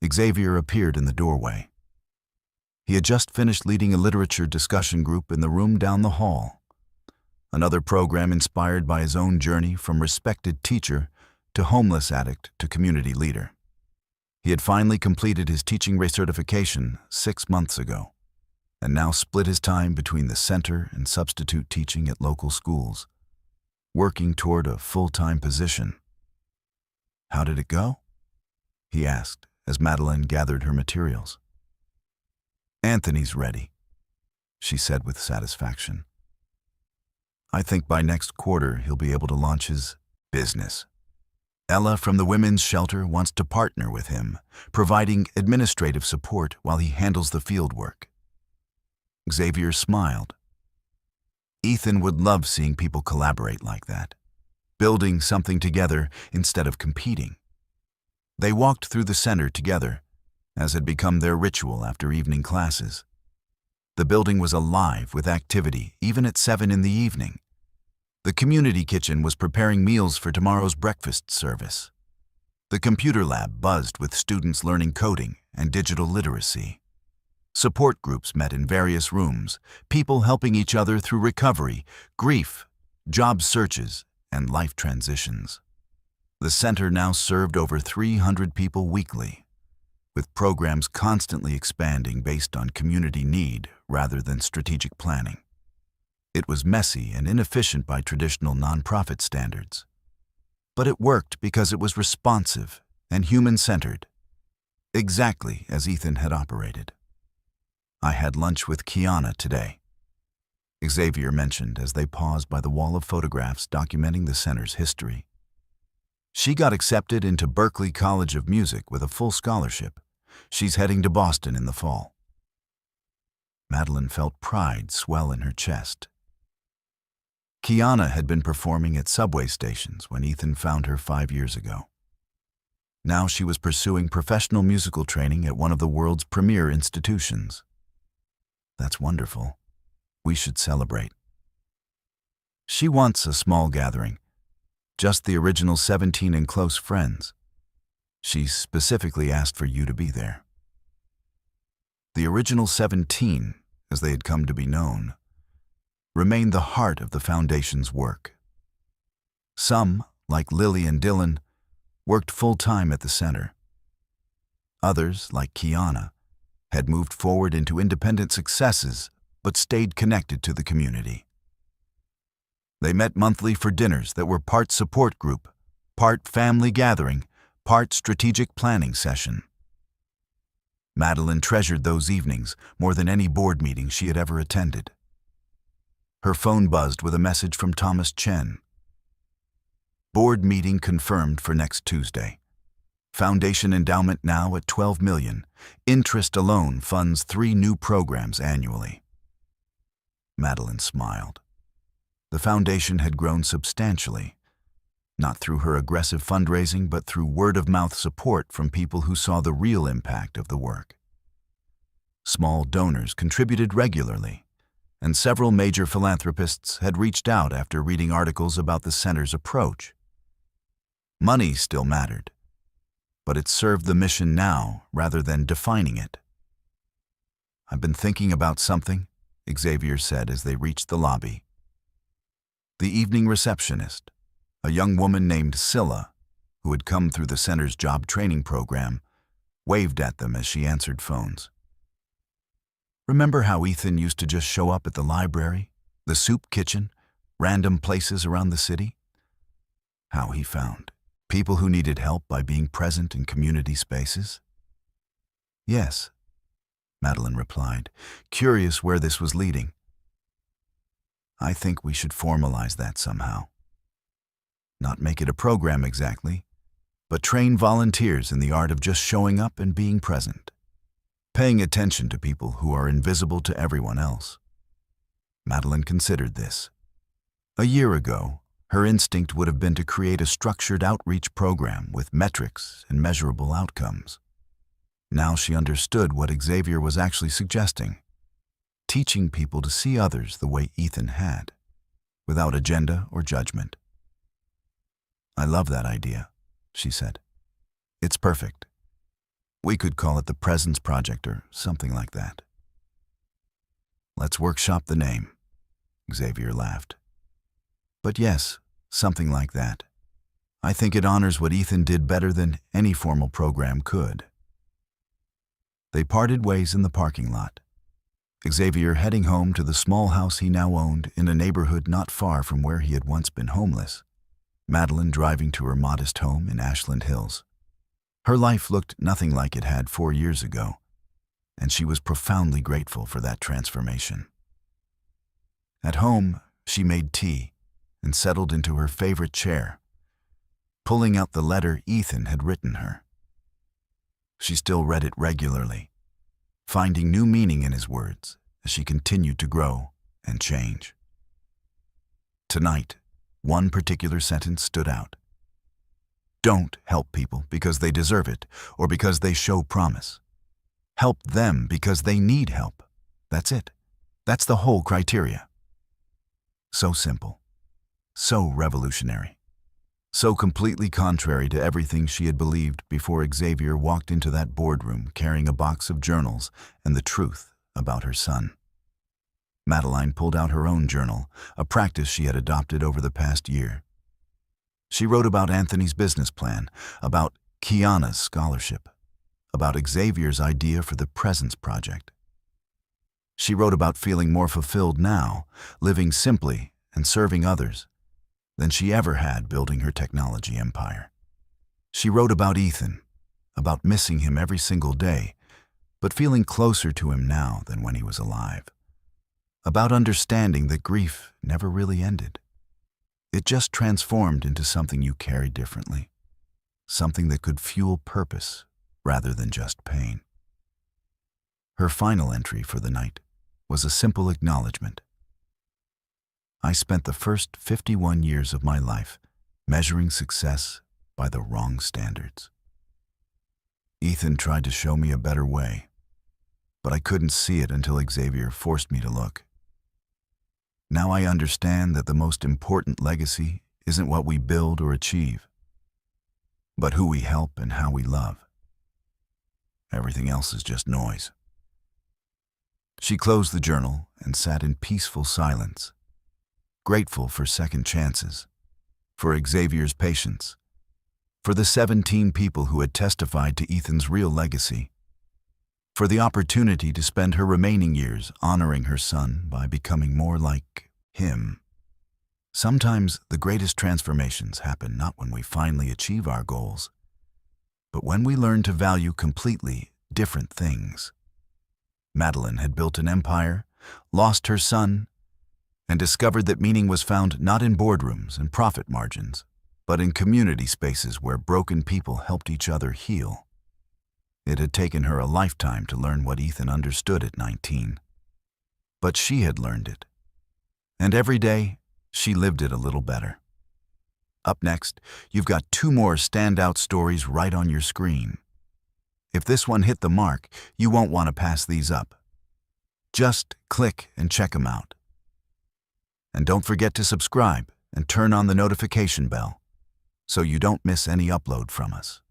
Xavier appeared in the doorway. He had just finished leading a literature discussion group in the room down the hall, another program inspired by his own journey from respected teacher to homeless addict to community leader. He had finally completed his teaching recertification 6 months ago, and now split his time between the center and substitute teaching at local schools, working toward a full-time position. "How did it go?" he asked as Madeline gathered her materials. "Anthony's ready," she said with satisfaction. "I think by next quarter he'll be able to launch his business. Ella from the women's shelter wants to partner with him, providing administrative support while he handles the field work." Xavier smiled. Ethan would love seeing people collaborate like that, building something together instead of competing. They walked through the center together, as had become their ritual after evening classes. The building was alive with activity, even at 7 in the evening. The community kitchen was preparing meals for tomorrow's breakfast service. The computer lab buzzed with students learning coding and digital literacy. Support groups met in various rooms, people helping each other through recovery, grief, job searches, and life transitions. The center now served over 300 people weekly, with programs constantly expanding based on community need rather than strategic planning. It was messy and inefficient by traditional nonprofit standards. But it worked because it was responsive and human-centered, exactly as Ethan had operated. "I had lunch with Kiana today," Xavier mentioned as they paused by the wall of photographs documenting the center's history. "She got accepted into Berklee College of Music with a full scholarship. She's heading to Boston in the fall." Madeline felt pride swell in her chest. Kiana had been performing at subway stations when Ethan found her 5 years ago. Now she was pursuing professional musical training at one of the world's premier institutions. "That's wonderful. We should celebrate." "She wants a small gathering, just the original 17 and close friends. She specifically asked for you to be there." The original 17, as they had come to be known, remained the heart of the Foundation's work. Some, like Lily and Dylan, worked full-time at the center. Others, like Kiana, had moved forward into independent successes but stayed connected to the community. They met monthly for dinners that were part support group, part family gathering, part strategic planning session. Madeline treasured those evenings more than any board meeting she had ever attended. Her phone buzzed with a message from Thomas Chen. "Board meeting confirmed for next Tuesday. Foundation endowment now at $12 million. Interest alone funds 3 new programs annually." Madeline smiled. The foundation had grown substantially, not through her aggressive fundraising, but through word-of-mouth support from people who saw the real impact of the work. Small donors contributed regularly, and several major philanthropists had reached out after reading articles about the center's approach. Money still mattered, but it served the mission now rather than defining it. "I've been thinking about something," Xavier said as they reached the lobby. The evening receptionist, a young woman named Scylla, who had come through the center's job training program, waved at them as she answered phones. "Remember how Ethan used to just show up at the library, the soup kitchen, random places around the city? How he found people who needed help by being present in community spaces?" "Yes," Madeline replied, curious where this was leading. "I think we should formalize that somehow. Not make it a program exactly, but train volunteers in the art of just showing up and being present, paying attention to people who are invisible to everyone else." Madeline considered this. A year ago, her instinct would have been to create a structured outreach program with metrics and measurable outcomes. Now she understood what Xavier was actually suggesting: teaching people to see others the way Ethan had, without agenda or judgment. "I love that idea," she said. "It's perfect. We could call it the Presence Project or something like that." "Let's workshop the name," Xavier laughed. "But yes, something like that. I think it honors what Ethan did better than any formal program could." They parted ways in the parking lot, Xavier heading home to the small house he now owned in a neighborhood not far from where he had once been homeless. Madeline driving to her modest home in Ashland Hills. Her life looked nothing like it had 4 years ago, and she was profoundly grateful for that transformation. At home, she made tea and settled into her favorite chair, pulling out the letter Ethan had written her. She still read it regularly, finding new meaning in his words as she continued to grow and change. Tonight, one particular sentence stood out. "Don't help people because they deserve it or because they show promise. Help them because they need help. That's it." That's the whole criteria. So simple, so revolutionary, so completely contrary to everything she had believed before Xavier walked into that boardroom carrying a box of journals and the truth about her son. Madeline pulled out her own journal, a practice she had adopted over the past year. She wrote about Anthony's business plan, about Kiana's scholarship, about Xavier's idea for the Presence Project. She wrote about feeling more fulfilled now, living simply and serving others, than she ever had building her technology empire. She wrote about Ethan, about missing him every single day, but feeling closer to him now than when he was alive. About understanding that grief never really ended. It just transformed into something you carried differently, something that could fuel purpose rather than just pain. Her final entry for the night was a simple acknowledgement. I spent the first 51 years of my life measuring success by the wrong standards. Ethan tried to show me a better way, but I couldn't see it until Xavier forced me to look. Now I understand that the most important legacy isn't what we build or achieve, but who we help and how we love. Everything else is just noise. She closed the journal and sat in peaceful silence, grateful for second chances, for Xavier's patience, for the 17 people who had testified to Ethan's real legacy, for the opportunity to spend her remaining years honoring her son by becoming more like him. Sometimes the greatest transformations happen not when we finally achieve our goals, but when we learn to value completely different things. Madeline had built an empire, lost her son, and discovered that meaning was found not in boardrooms and profit margins, but in community spaces where broken people helped each other heal. It had taken her a lifetime to learn what Ethan understood at 19. But she had learned it. And every day, she lived it a little better. Up next, you've got 2 more standout stories right on your screen. If this one hit the mark, you won't want to pass these up. Just click and check them out. And don't forget to subscribe and turn on the notification bell so you don't miss any upload from us.